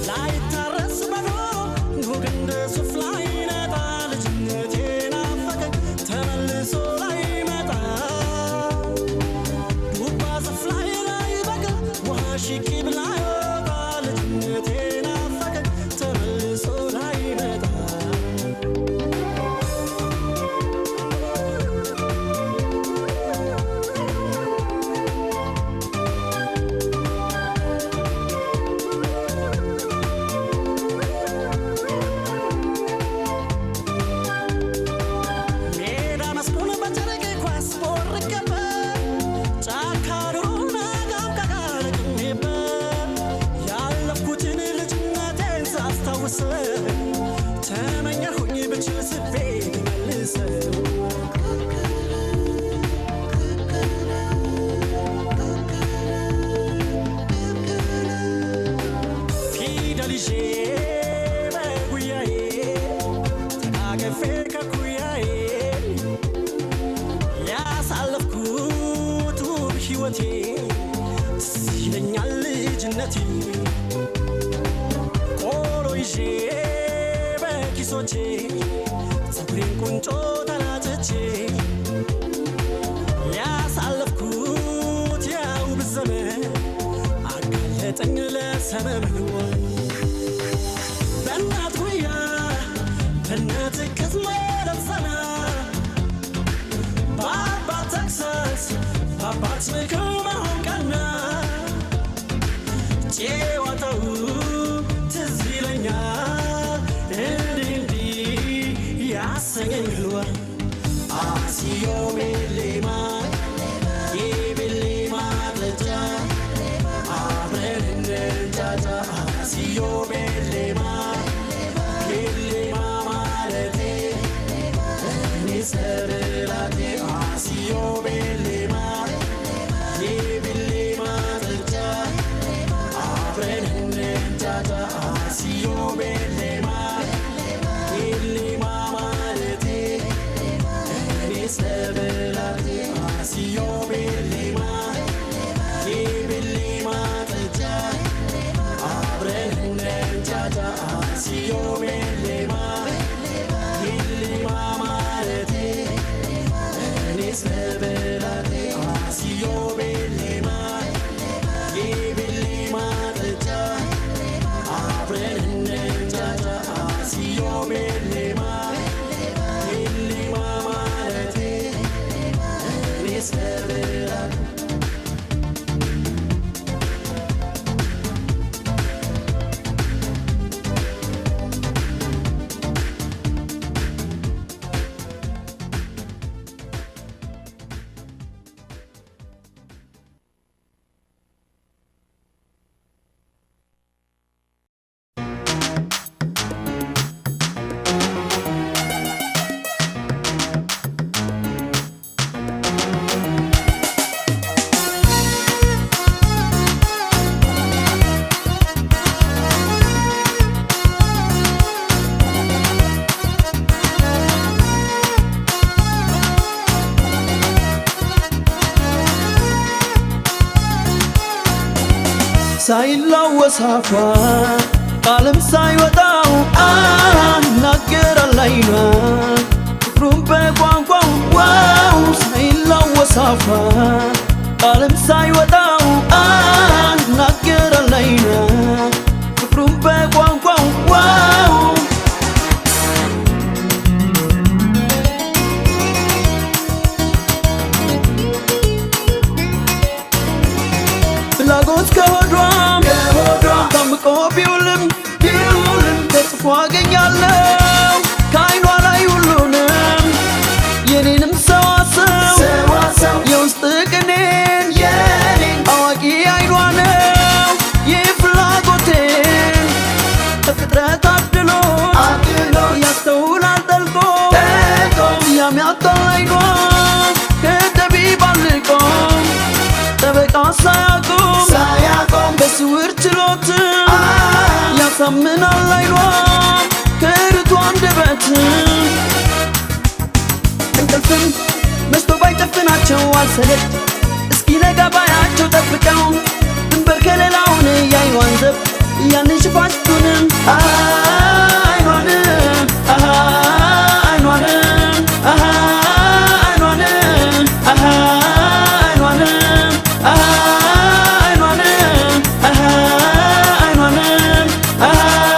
ላይታረስ መኖር ጉግ እንደ ሱፍ ላይነጣ ልጅነቴ ናፈቀኝ ተመልሶ ላይመጣ ዱባ ዛፍ ላይ ላይበቅል ውሃ ሽቂብ ላይወጣ ልጅነቴ ናፈቀኝ ተመልሶ ላይመጣ ሜዳ መስኩን በጨረቄ ኳስ ቦርቄበት ጫካ ዱሩን አጋምቃ ለቅሜበት ያለፍኩትን ልጅነቴን ሳስታውሰው ተመኘሁኝ ብችል ስቤ ብመልሰው ፊደል ይዤ በጉያዬ ተቃቅፌ ከኩያዬ ያሳለፍኩት ውብ ሕይወቴ ትዝ ይለኛል ልጅነቴ ቆሎ ይዤ በኪሶቼ ፀጉሬን ቁንጮ ተላጭቼ ያሳለፍኩት ያውብ ዘመን አጋለጠኝ ለሰበብ በእናት ጉያ በእናት እቅፍ መለዘና በአባት ተግሳጽ በአባት ምክር መሆን ቀና ጨዋታው ትዝ ይለኛል እንዲህ እንዲህ ያሰኘኝ ህልዋ አሲዮ ቤሌማ የቤሌማ ለጃ አብረን እንጃጃ አሲዮ ቤሌማ ቤሌማ ማለቴ እኔ ሰብላቴ አሲዮ ቤሌማ የቤሌማ ለጃ አብረን እንጃጃ አሲዮ ቤሌማ ቤሌማ ማለቴ እኔ ሰብላቴ አሲዮ ቤሌማ የቤሌማ ለጃ አብረን እንጃጃ አሲዮ ቤሌማ ቤሌማ ማለቴ እኔ ሰብላቴ አሲዮ ቤሌማ የቤሌማ ለጃ አብረን እንጃጃ አሲዮ ቤሌማ ቤሌማ ማለቴ እኔ ሰብላቴ ሳይላወስ አፏ ቃልም ሳይወጣው ይናገራል አይኗ ፍቅሩን በቋንቋው ዋው ሳይላወስ አፏ ቃልም ሳይወጣው ይናገራል አይኗ ፍቅሩን በቋንቋው ዋው ፍላጎት ከሆዷም ታምቆ ቢውልም ተጽፎ አገኛለሁ ከአይኗ ላይ ሁሉንም የኔንም ሰዋሰው የውስጥ ቅኔን አዋቂ አይኗ ነው ይህ ፍላጎቴን ከፍጥረት አድሎ ያስተውላል ጠልቆ ያሚያጣል አይኗ ከጠቢብ አልቆ ጠበቃ ሳያቆም በስውር ችሎት ያሳምናል አይኗ ከርቱ አንደበት እንቅልፍም መስቶ ባይጨፍናቸው አልሰለች እስኪ እስኪነጋ ባያቸው ጠብቀው ድንበር ከሌላውን ያይኗን ዘብ ያንን ሽፋሽቱንም አይኗንም አይኗንም አይኗንም አይኗንም አይኗንም አይኗንም አይኗንም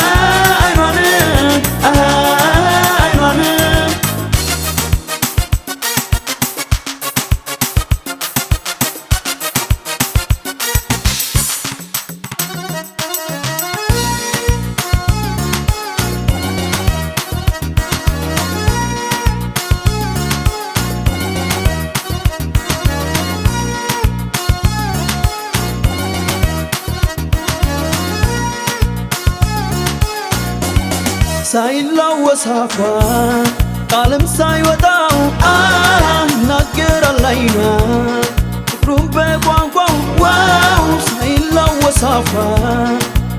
ሳይላወስ አፏ ቃልም ሳይወጣው ይናገራል አይኗ ፍቅሩን በቋንቋው ዋው ሳይላወስ አፏ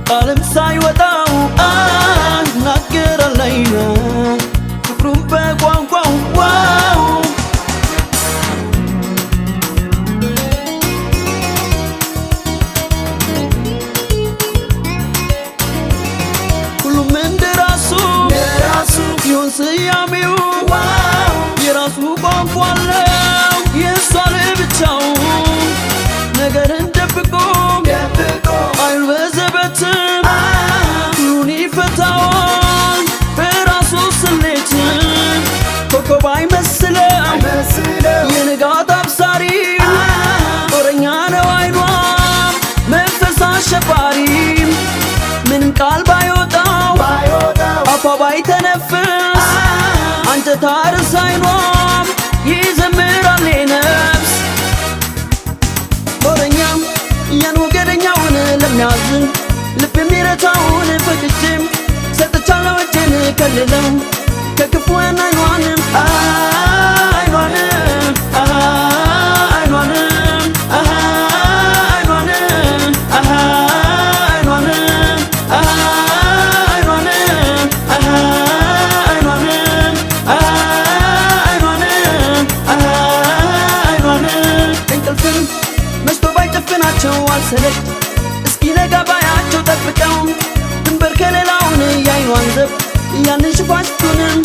ቃልም ሳይወጣው ይናገራል አይኗ ፍቅሩን በቋንቋው ዋው ይሁን ስያሜው የራሱ ቋንቋ አለው የእሷ ለብቻው ነገርን ደብቆ አይል በዘበትም ሁሉን ይፈታዋል በራሱ ስሌት ኮከብ አይመስለው የንጋት አብሳሪ ጦረኛ ነው አይኗ መንፈስ አሸባሪ ምንም ቃል ባይወጣው አፏ ባይተነፍስ አንጀት አርስ አይኗም ይዘምራል ነፍስ ጦረኛም ያን ወገደኛውን ለሚያዝን ልብ የሚረታውን ፈቅጄም ሰጥቻለሁ እጄን ከልለው ከክፉ አይኗንም አይኗንም አይኗንም አይኗንም አልሰለች እስኪነጋ ባያቸው ጠብቀው ድንበር ከሌላውን ያይኗን ዘብ ያንን ሽፋሽቱንም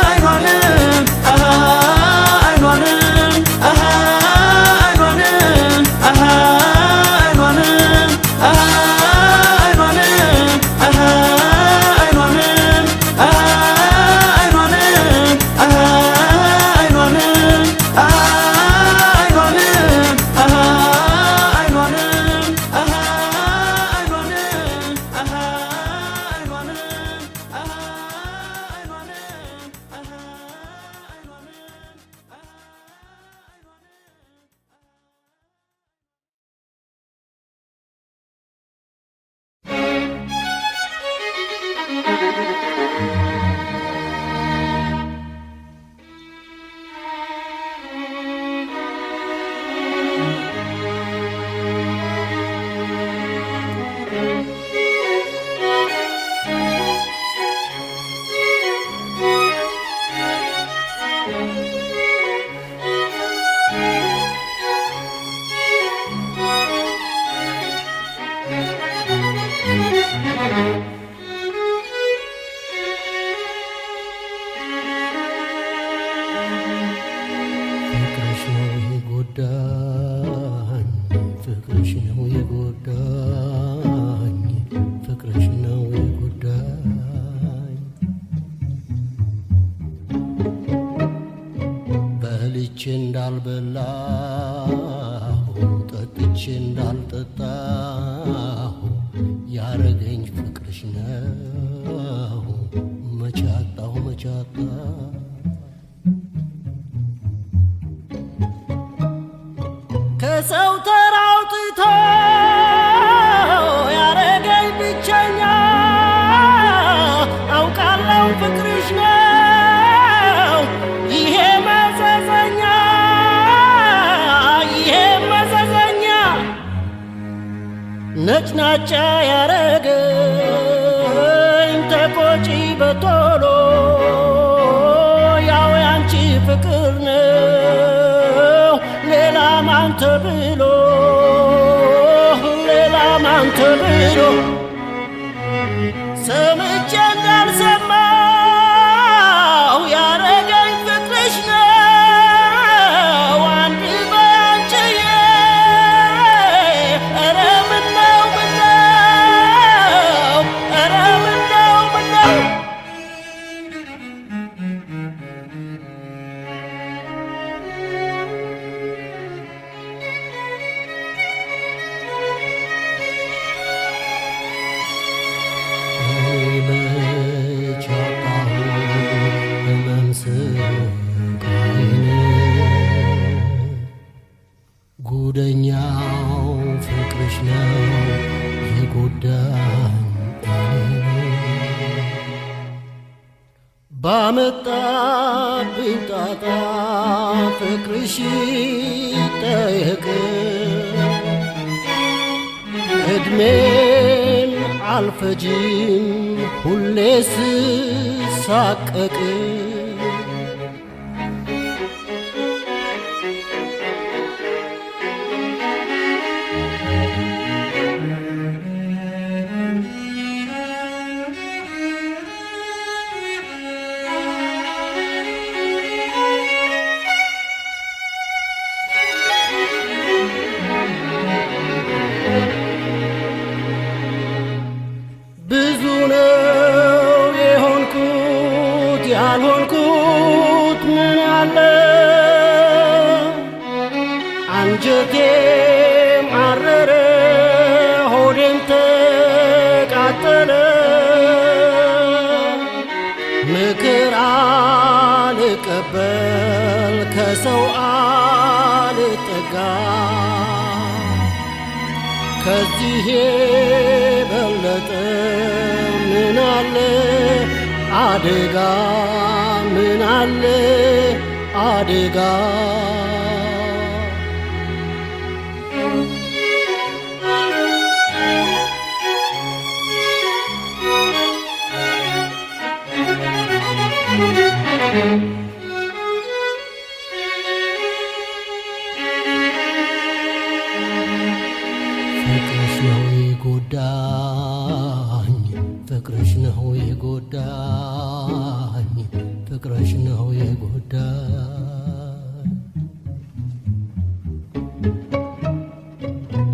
አይኗንም አይኗንም አይኗንም አይኗንም አይኗንም አይኗንም እንዳልበላሁ ጠጥቼ እንዳልጠጣሁ ያረገኝ ፍቅርሽ ነው መቻጣሁ መቻጣ ከሰው ተራውጥቶ ያረገኝ ብቸኛ አውቃለሁ ፍቅርሽ ነው ይሄ መዘዘኛ ነጭናጫ ያረገኝ ተቆጪ በቶሎ ያው ያንቺ ፍቅር ነው ሌላ ማን ተብሎ ሰምቼ እንዳልሰማው ያረገኝ ፍቅርሽ ነው አንድ ባንቺዬ ኧረ ምነው ኧረ ምነው ጉደኛው ፍቅርሽ ነው የጎዳኝ ባመጣብኝ ጣጣ ፍቅርሽ ይጠየቅ እድሜን አልፈጅም ሁሌ ስሳቀቅ ብዙ ነው የሆንኩት ያልሆንኩት ምን አለ አንጀቴም አረረ ሆዴም ተቃጠለ ምክር አልቀበል ከሰው አልጠጋ ከዚህ የበለጠ ምን አለ አደጋ ምን አለ አደጋ ፍቅርሽ ነው የጎዳኝ ፍቅርሽ ነው የጎዳኝ ፍቅርሽ ነው የጎዳኝ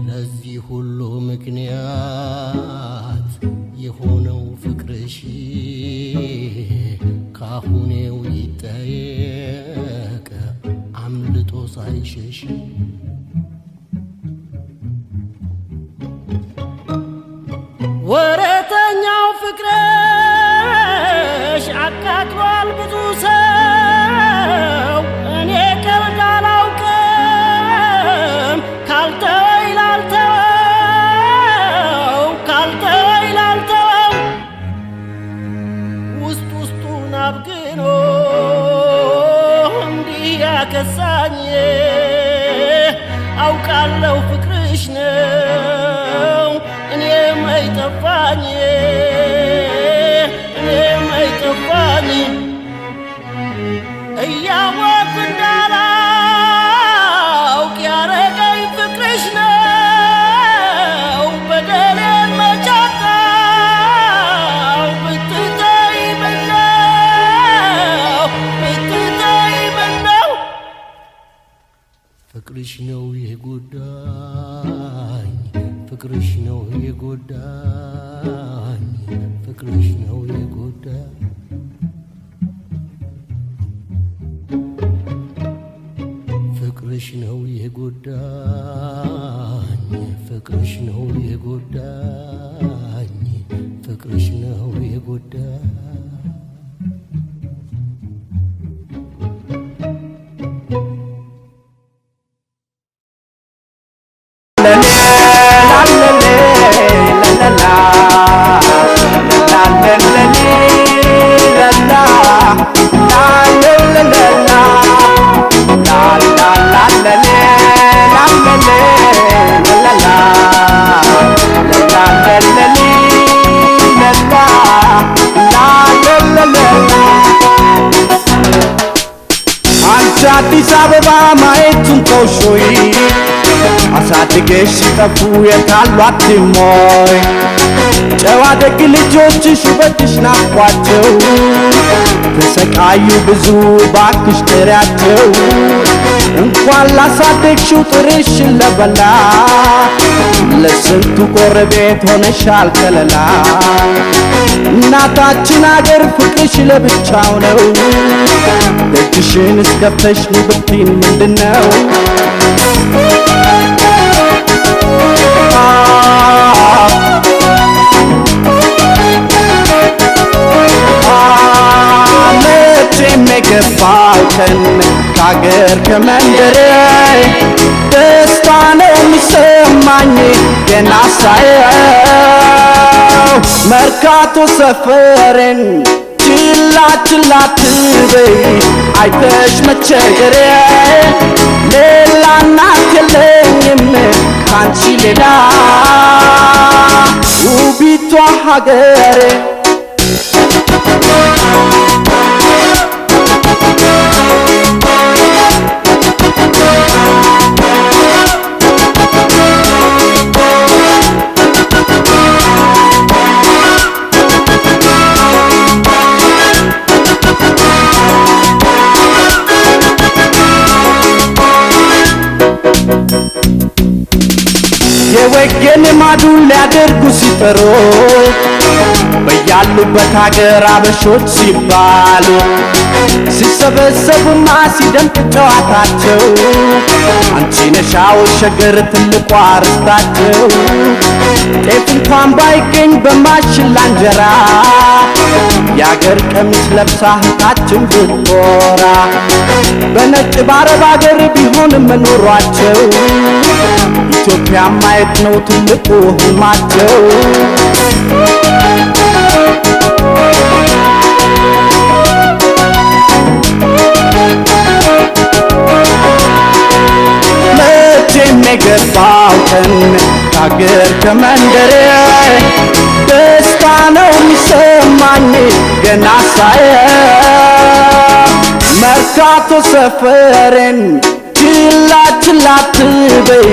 ለዚህ ሁሉ ምክንያት የሆነው ፍቅርሽ ካሁኔው ይጠየቅ አምልጦ ሳይሸሽ ወረተኛው ፍቅርሽ አቃጥሏል ብዙ ሰው እኔ ቀልድ አላውቅም ካልተወኝ ላልተወው ውስጥ ውስጡን አብግኖ እንዲህ ያከሳኝ አውቃለሁ ፍቅርሽ ነው እኔም አይጠፋኝ እያወቅሁ እንዳላውቅ ያረገኝ ፍቅርሽ ነው በደሌን መቻጣው ብትተይ ምነው ፍቅርሽ ነው የጎዳኝ ፍቅርሽ ነው የጎዳኝ ፍቅርሽ ነው የጎዳኝ ፍቅርሽ ነው የጎዳኝ ፍቅርሽ ነው የጎዳኝ ፍቅርሽ ነው የጎዳኝ la ሾይ አሳድገሽ ሲጠፉ የታሏት ሞይ ጨዋ ደግ ልጆችሽ ውበትሽ ናፍቋቸው ተሰቃዩ ብዙ ባክሽ ጥሪያቸው እንኳን ላሳደግሽው ጥርሽን ለበላ ለስንቱ ጎረቤት ሆነሻል ከለላ እናታችን አገር ፍቅርሽ ለብቻው ነው ደጅሽን እስከፍተሽ ንብርቲን ምንድነው የገባው ቀን ከአገር ከመንደሬ ደስታ ነው የሚሰማኝ ገና ሳየው መርካቶ ሰፈሬን ችላ ችላ አትበይ አይተሽ መቸገሬ ሌላ እናት የለኝም ካንቺ ሌላ ውቢቷ ሀገሬ የወገን ማዱን ሊያደርጉ ሲጠሩ በያሉበት ሀገር አበሾች ሲባሉ ሲሰበሰቡማ ሲደምቅ ጨዋታቸው አንቺ ነሻው ሸገር ትልቋ ርስታቸው ጤፍ እንኳን ባይገኝ በማሽላ እንጀራ የአገር ቀሚስ ለብሳ እህታችን ብትኮራ በነጭ ባረብ አገር ቢሆንም መኖሯቸው ኢትዮጵያ ማየት ነው ትልቁ ህልማቸው መቼም የገባው ቀን ከአገር ከመንደሬ ደስታ ነው የሚሰማኝ ገና ሳየው መርካቶ ሰፈሬን ችላ ችላ አትበይ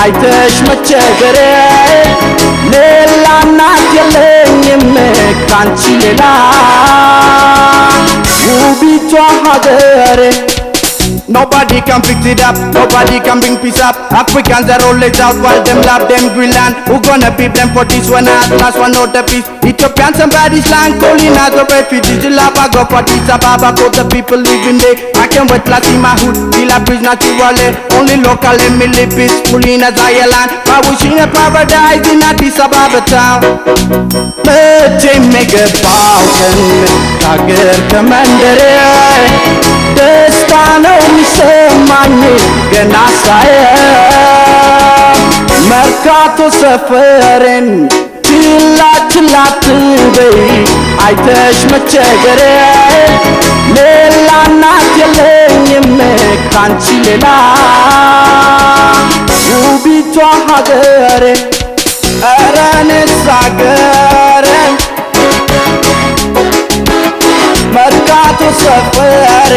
አይተሽ መቸገሬ ሌላ እናት የለኝም ካንቺ ሌላ ውቢቷ ሀገሬ Nobody can fix it up, nobody can bring peace up. Africans are always out while them love them Greenland. Who gonna beat them for this one? At last one not the peace. Ethiopian somebody's land calling as a refugee. The lava go for this Ababa for the people living there. I can't wait to see my hood, till I breathe naturally. Only local and me live peacefully in a Zion. I wish in a paradise in Addis Ababa town. መቼም የገባውን ከአገር ከመንደሬ ደስታ ነው የሚሰማኝ ገና ሳየው መርካቶ ሰፈሬን ችላ ችላ አትበይ አይተሽ መቸገሬ ሌላ እናት የለኝም ካንቺ ሌላ ውቢቷ ሀገሬ ኧረ እኔስ ሀገሬ መርካቶ ሰፈሬ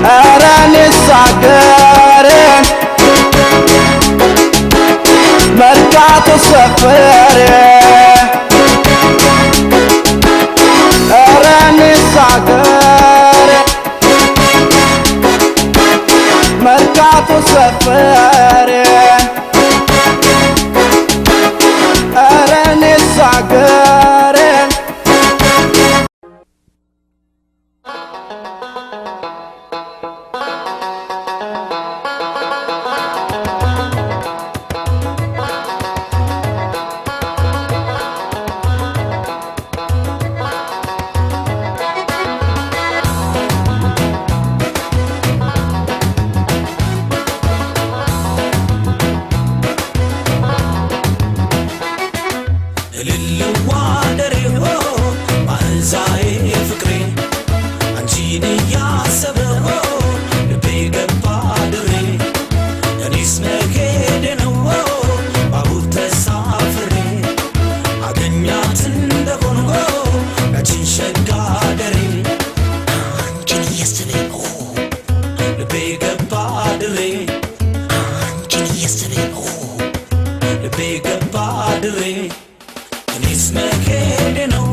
ኧረ እኔስ ሀገሬ መርካቶ ሰፈሬ ኧረ እኔስ ሀገሬ መርካቶ ሰፈሬ ኧረ እኔስ ሀገሬ እያሰበኝ ልቤ ገባ ድሬ እኔስ መሄዴ ነው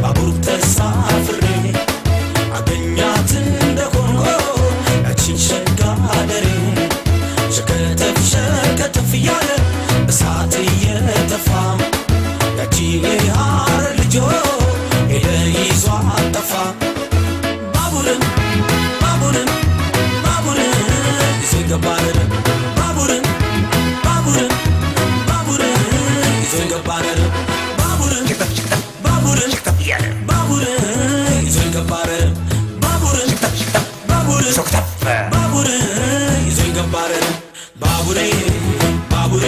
ባቡር ተሳፍሬ አገኛት እንደ ኮንጎ ያቺን ሸጋ አደሬ ሸከተፍ ሸከተፍ እያለ እሳት እየተፋ ያቺ የሐረር ልጆ ሄደ ይዟ አጠፋ ባቡርን ባቡርን ባቡርን ይዞ ይገባል ባቡርን ባቡርን ባቡርን ይዞ ይገባል ባቡርን ባቡርን ባቡርን ይዞ ይገባል ባቡርን ባቡርን ባቡርን ይዞ ይገባል ባቡሬ ባቡሬ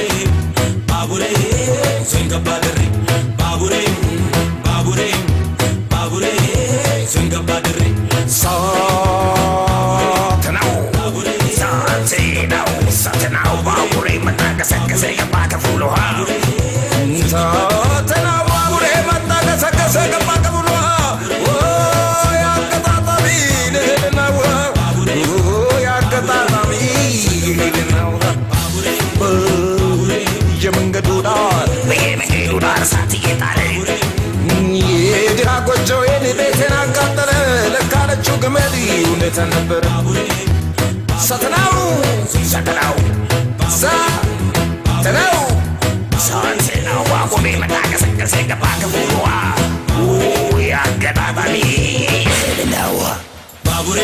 ባቡሬ ይዞ ይገባል ባቡሬ ባቡሬ ባቡሬ ይዞ ይገባል ሳትናው ባቡሬ መጣገሰገሰ ገባ ከፍሎ ሳትናው ባቡሬ መጣገሰገሰ ገባ ከፍሎ ያቀጣጣሚ ልህድናው ያቀጣጣሚ ልህድናው የመንገዱ ዳር በየመንገዱ ዳር እሳት እየጣለ የድሃ ጎጆዬን ቤቴን አቃጠለ ለካለችው ግመል እውነታ ነበር ሳትናው ሳትናው ሳትናው ሳትናው ባቡሬ መጣገሰገሰ ገባ ከፍሎ ያቀጣጣሚ ልህድናው ባቡሬ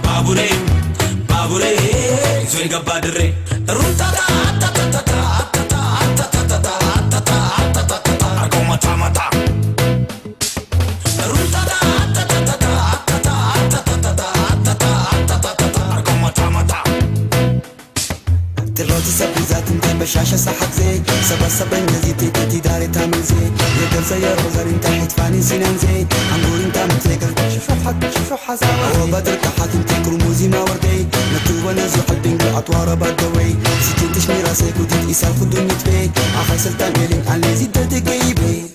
ባቡሬ ባቡሬ ይዞ ይገባ ድሬ ሩታታ بشاشة صحك زي سبا سبا نزي تيتي داري تامل زي يقل زي الرزر انت حتفاني سنان زي عنقول انت متلقل شوفو حق شوفو حزاوي هو بدر كحاك انت كرموزي ما وردي نكتوبة نزو حدين بالعطوار بردوي سيتين تشمي راسيك وديت إسال خدو نتبي آخر سلطان ميلين عن ليزي دردك بيبي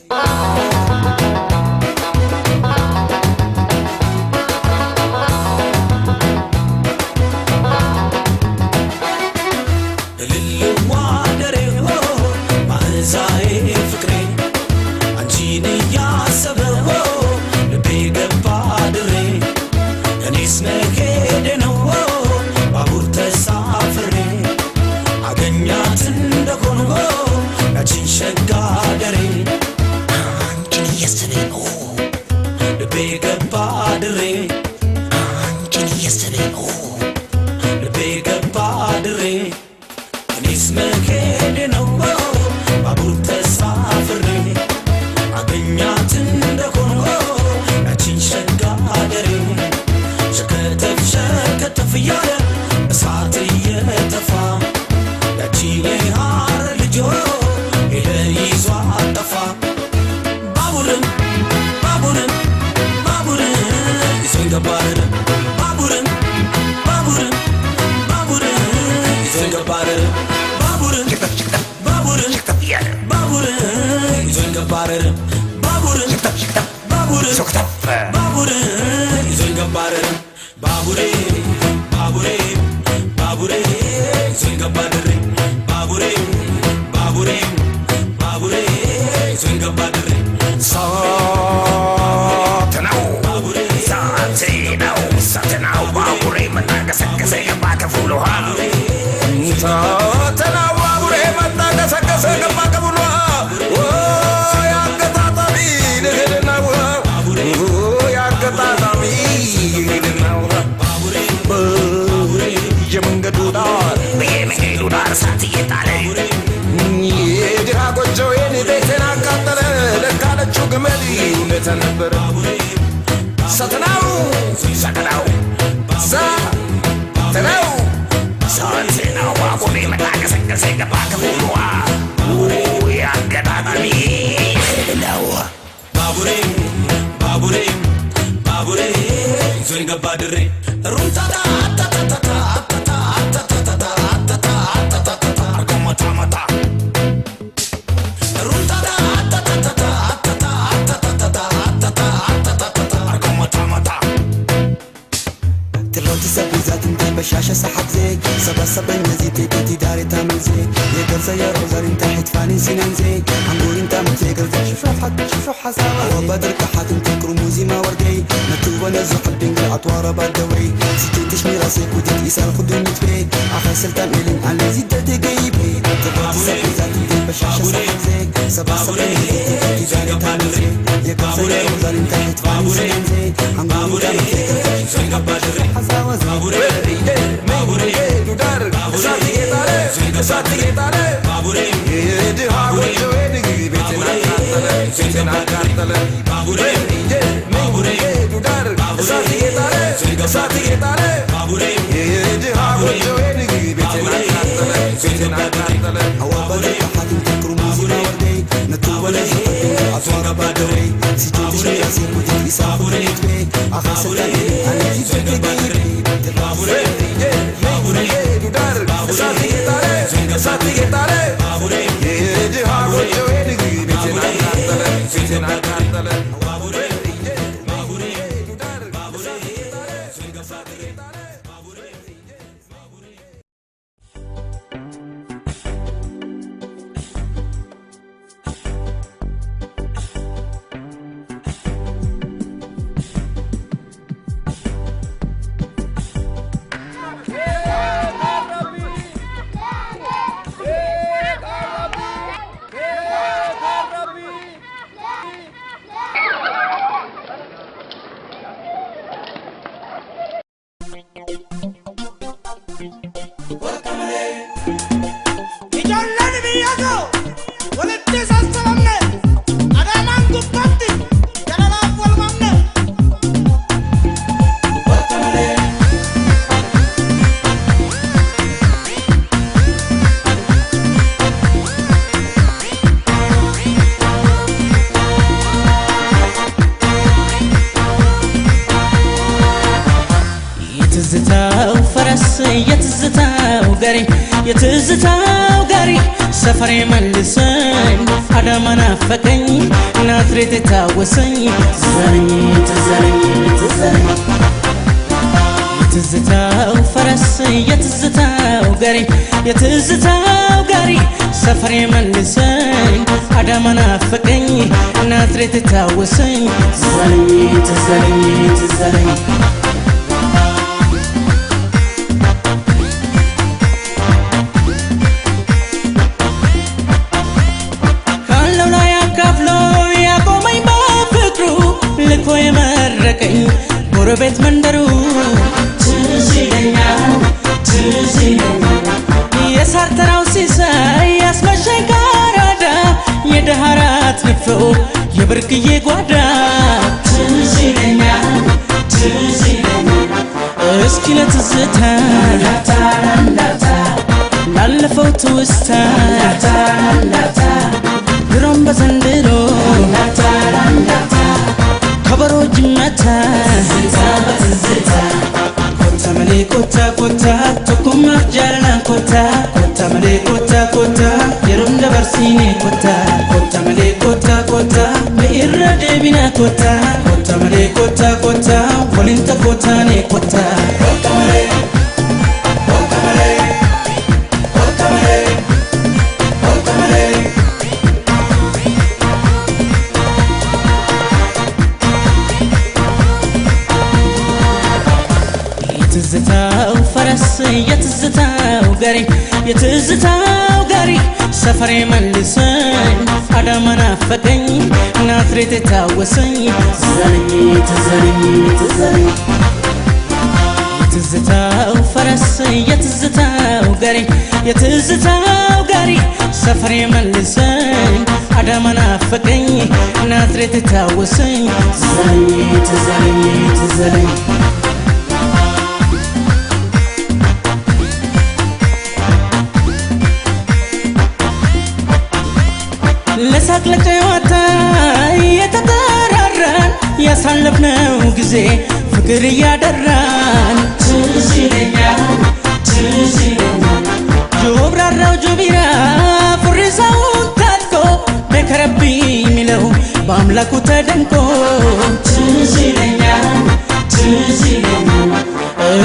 بشاشة صحك زي سبا سبا نزي زيتي كتي داري تامنزي يقرص يا روزاري انت حتفاني سنانزي عنقول انت متيقر شوف حساوة وبدر كحات انت كرموزي ما وردي نتوبة نزو قلبين بالعطوارة بادوي سكيتش ميراسي كودت إسال خدو نتبي أخسل تاميلين على زيدة تقيبي تبقى ساقي ذاتي بشاشة سحنزي سبع سبعين كتي داري تامنزي يقرص يا روزاري انت حتفاني سنانزي عنقول انت متيقر شوف حساوة Sati getare babure ye hago joe digi betena kartale babure ye babure tudar sati getare babure ye hago joe digi betena kartale awabare hatin takrumu warde natubale atwara badwe sitishni asiku tisa babure akhasata ani zikri babure ye babure tudar sati getare Sati getare babure ye hago joe digi betena kartale babure ye babure tudar sati getare sati getare babure የትዝታው ጋሪ ሰፈሬ መልሰኝ አዳማ ናፈቀኝ ናዝሬት ታወሰኝ ትዘረኝ የትዝታው ፈረስ የትዝታው ጋሪ ሰፈሬ መልሰኝ አዳማ ናፈቀኝ ናዝሬት ታወሰኝ ትዘረኝ ጎረቤት መንደሩ ትዝ ይለኛል የሳር ተራው ሲሳይ ያስመሸኝ ካራዳ የደሃራት ንፍሮ የብርቅዬ ጓዳ ትዝ ይለኛል እስኪ ለትዝታ ላለፈው ትውስታ ድሮም በዘንድሮ ከበሮ ጅመታ ኮታ መሌ ኮታ ቶኩማ ጃለና ኮታ መሌ ኮታ የሮም ደበርሲኔ ኮታ መሌ ኮታ በኢራ ደቢና ኮታ መሌ ኮታ ወሊንተ ኮታኔ ኮታ የትዝታው ፈረስ የትዝታው ጋሪ ሰፈሬ መልሰኝ አዳማ ናፈቀኝ ናዝሬት ታወሰኝ ትዘረኝ የትዝታው ፈረስ የትዝታው ጋሪ ሰፈሬ መልሰኝ አዳማ ናፈቀኝ ናዝሬት ታወሰኝ ትዘረኝ ለሳቅ ለጨዋታ የተጠራራን ያሳለፍነው ጊዜ ፍቅር እያደራን ትዝ ይለኛል ጆብራራው ጆቢራ ፉሪሳውን ታጥቆ በከረቢ ሚለው በአምላኩ ተደንቆ ትዝ ይለኛል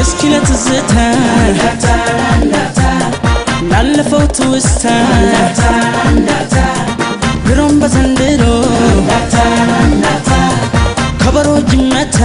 እስኪ ለትዝታ ያለፈው ትውስታ ግሩም በዘንድሮ ከበሮ ይመታ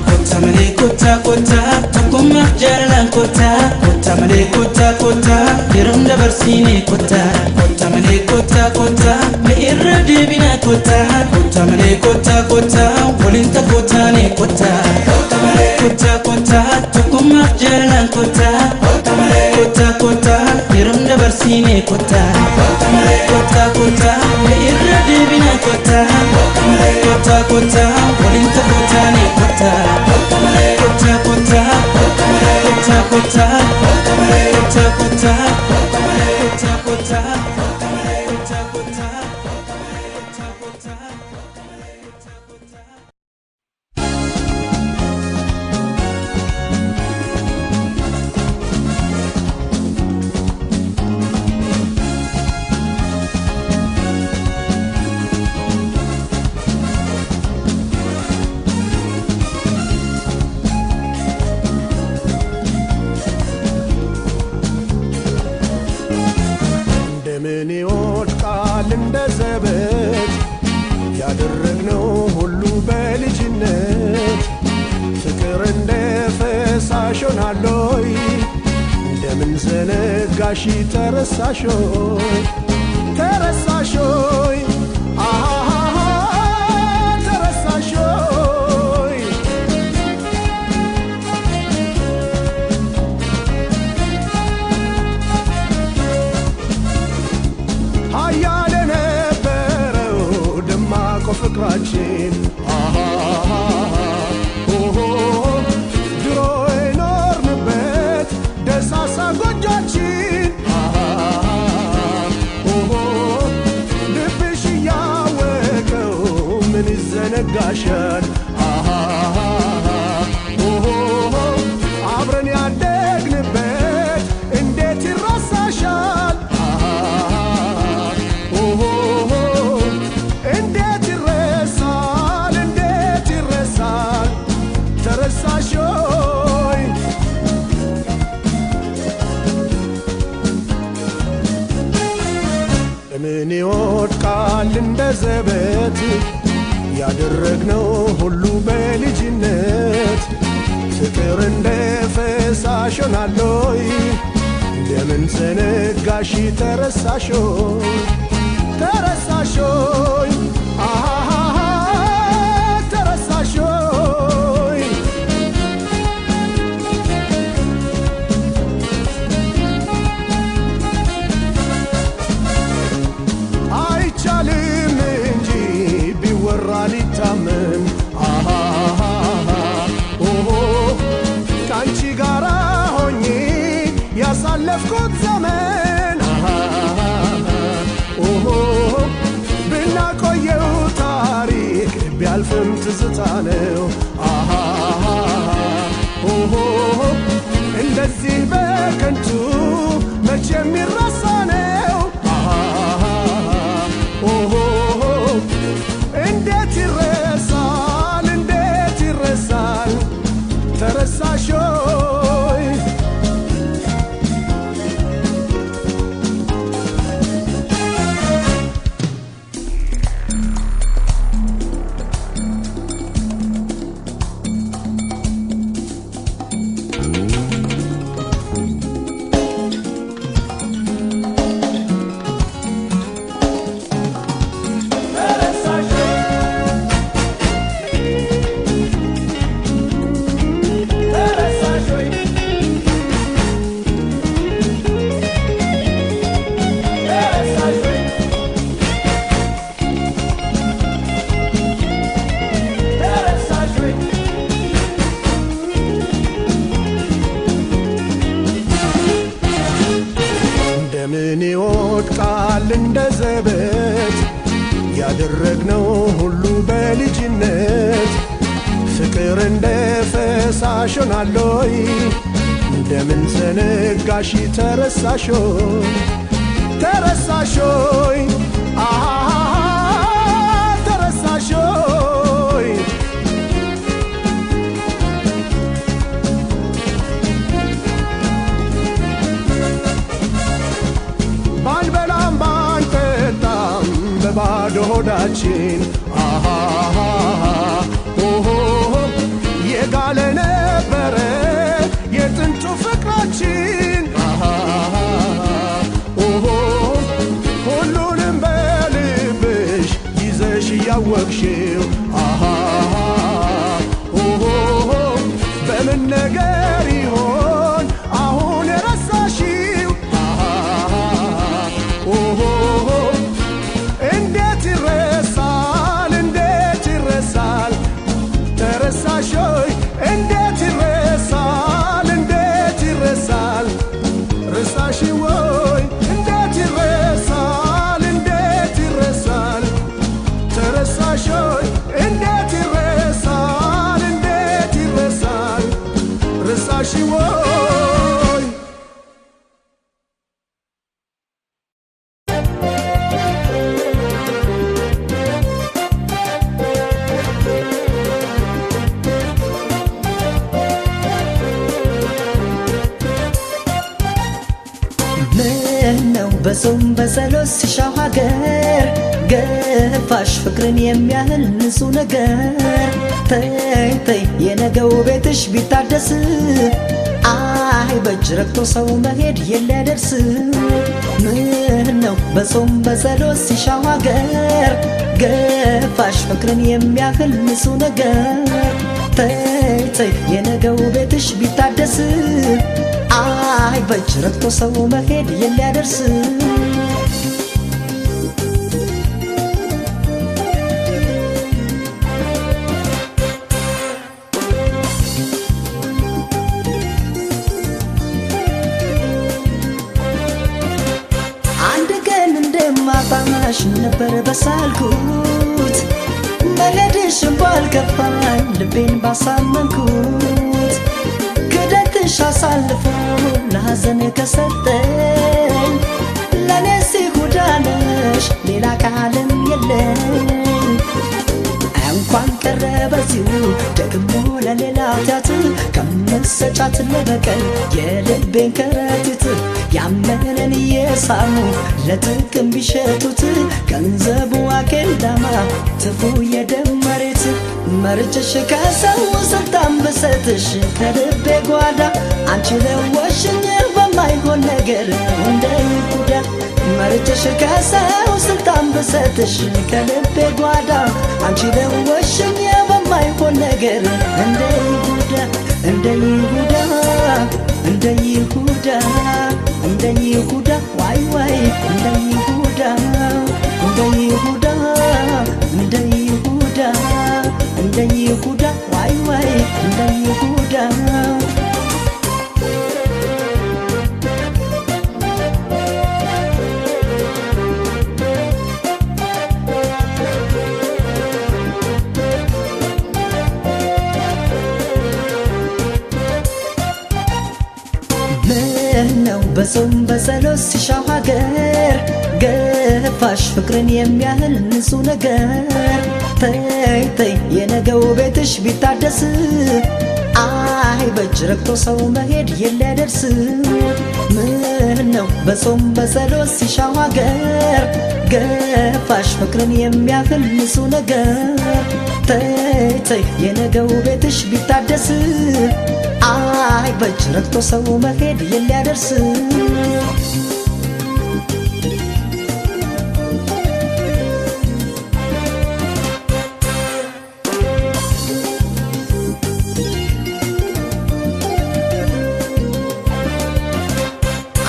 ኮታ መሌ ኮታ ኮታ ተኮማ ጀረላን ኮታ ኮታ መሌ ኮታ ኮታ የሮም ደበርሲኔ ኮታ ኮታ መሌ ኮታ ኮታ ለኢረድ ቢና ኮታ ኮታ መሌ ኮታ ኮታ ወሊንተ ኮታኔ ኮታ ኮታ መሌ ኮታ ኮታ ተኮማ ጀረላን ኮታ ኮታ መሌ ኮታ ኮታ የሮም ደበርሲኔ ኮታ ኮታ መሌ ኮታ ኮታ ለኢረድ ቢና ኮታ ኮታ መሌ ኮታ ኮታ ወሊንተ ኮታኔ ኮታ ኮታ መሌ ኮታ ኮታ ኮታ መሌ ኮታ ኮታ ኮታ መሌ ኮታ ኮታ ኮታ መሌ ኮታ ኮታ ኮታ መሌ ኮታ ኮታ እንደምን ይወድቃል እንደ ዘበት ያደረግነው ሁሉ በልጅነት ፍቅር እንደ ፈሳሽ ሆናለይ እንደምን ዘነጋሽ ተረሳሾይ ተረሳሾይ ተረሳሾይ ሀያል የነበረው ደማቆ ፍቅራችን ድሮ የኖርንበት ደሳሳ ጎጆችን ልብሽ እያወቀው ምን ይዘነጋሻል አብረን ያደግንበት እንዴት ይረሳሻል እንዴት ይረሳል እንዴት ይረሳል ተረሳሾይ ምን ይወድቃል እንደ ዘበት ያደረግነው ሁሉ በልጅነት ፍቅር እንደ ፈሳሽ ሆናለይ እንደምን ዘነጋሽ ተረሳሾይ ተረሳሾይ ተረሳሾይ አይቻልም እንጂ ቢወራ ሊታመን ከአንቺ ጋራ ሆኜ ያሳለፍኩት ዘመን ብናቆየው ታሪክ ቢያልፍም ትዝታ ነው እንደዚህ በከንቱ መቼ የሚረሳ ነው እንዴት ይረሳል እንዴት ይረሳል ተረሳሾይ እንደምን ይወድቃል እንደ ዘበት ያደረግነው ሁሉ በልጅነት ፍቅር እንደ ፈሳሽ ሆናለይ እንደምን ዘነጋሽ ተረሳሾይ ተረሳሾይ ተረሳሾይ በባዶ ሆዳችን አሃሃ ኦሆ የጋለ ነበረ የጥንቱ ፍቅራችን አሃሃ ኦሆ ሁሉንም በልብሽ ይዘሽ እያወቅሽው አሃሃ ኦሆ በምን ነገር ይሆን አሁን የረሳሽው አሃሃ ኦሆ እንዴት ይረሳል እንዴት ይረሳል ተረሳሾይ እንዴት ይረሳል እንዴት ይረሳል ረሳሽ ወይ እንዴት ይረሳል እንዴት ይረሳል ተረሳሾይ እንዴት ይረሳል እንዴት ይረሳል ረሳሽ ወይ ምነው በጾም በጸሎት ሲሻው ሀገር ገፋሽ ፍቅርን የሚያህል ንጹህ ነገር ተይ ተይ የነገው ቤትሽ ቢታደስ አይ በእጅ ረግቶ ሰው መሄድ የለደርስ ምነው በጾም በጸሎት ሲሻው ሀገር ገፋሽ ፍቅርን የሚያህል ንጹህ ነገር ተይ ተይ የነገው ቤትሽ ቢታደስ አይ በእጅ ረግቶ ሰው መሄድ የለደርስ አንድ ቀን እንደማጣሽ ነበር በሳልኩት መሄድሽን ባልከፋኝ ልቤን ባሳመንኩት ክደትሽ አሳልፎ ለሐዘን ከሰጠኝ ለኔ ሲጎዳነሽ ሌላ ቃልም የለኝ እንኳን ቀረ በዚሁ ደግሞ ለሌላ ኃጢአት ከምሰጫት ለበቀል የልቤን ከረጢት ያመነን እየሳሙ ለጥቅም ቢሸጡት ገንዘቡ አኬልዳማ ትፉ የደም መሬት መርጭሽ ከሰው ስልጣን ብሰጥሽ ከልቤ ጓዳ አንቺ ለወሽኝ በማይሆን ነገር እንደ ይሁዳ መርጭሽ ከሰው ስልጣን ብሰጥሽ ከልቤ ጓዳ አንቺ ለወሽኝ በማይሆን ነገር እንደ ይሁዳ እንደ ይሁዳ እንደ ይሁዳ እንደ ይሁዳ ዋይ ዋይ እንደ ይሁዳ እንደ ይሁዳ እንደ ይሁዳ እንደ ይሁዳ ዋይ ዋይ እንደ ይሁዳ ምነው በጾም በጸሎት ሲሻው ሀገር ገፋሽ ፍቅርን የሚያህል ንጹህ ነገር ተይ ተይ የነገው ቤትሽ ቢታደስ አይ በእጅ ረግቶ ሰው መሄድ የለደርስ ምነው በጾም በጸሎት ሲሻው ሀገር ገፋሽ ፍቅርን የሚያህል ንጹህ ነገር ተይ ተይ የነገው ቤትሽ ቢታደስ አይ በእጅ ረግቶ ሰው መሄድ የለደርስ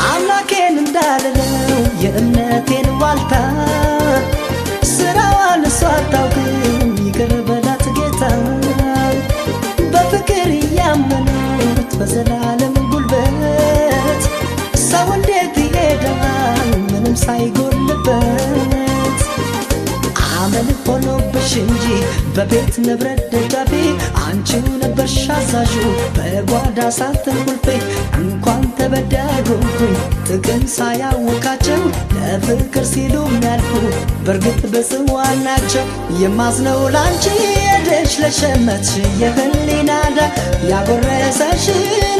አምላኬን እንዳልለው የእምነቴን ዋልታ ስራዋን እሷ አታውቅም ይቅር በላት ጌታ በፍቅር እያመኑት በዘላለም ጉልበት ሰው እንዴት ይሄዳል ምንም ሳይጎልበት አመል ሆኖብሽ እንጂ በቤት ንብረት ደጋፊ አንቺው ነበርሽ አዛዡ በጓዳ ሳትንኩልፌ እንኳን ተበዳይኩኝ ጥቅም ሳያውቃቸው ለፍቅር ሲሉ የሚያልፉ በእርግጥ በጽዋ ናቸው የማዝነው ላንቺ ሄደሽ ለሸመትሽ የህሊናዳ ያጎረሰሽ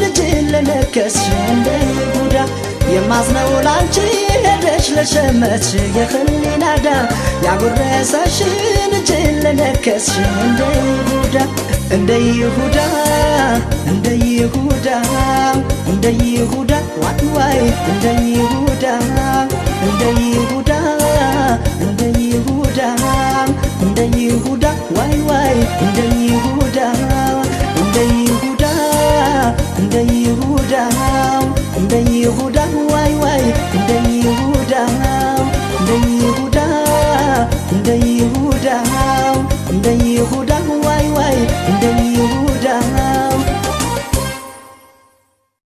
ልጅ ለነከስሽ እንደ ይሁዳ ማዝነው ላንቺ ሄደሽ ለሸመትሽ የህሊናዳ ያጎረሰሽን እጅን ለነከስሽ እንደ ይሁዳ እንደ ይሁዳ እንደ ይሁዳ እንደ ይሁዳ ዋይ ዋይ እንደ ይሁዳ እንደ ይሁዳ እንደ ይሁዳ እንደ ይሁዳ ዋይ ዋይ እንደ ይሁዳ እንደ ይሁዳ እንደ ይሁዳ እንደ ይሁዳ ዋይ ዋይ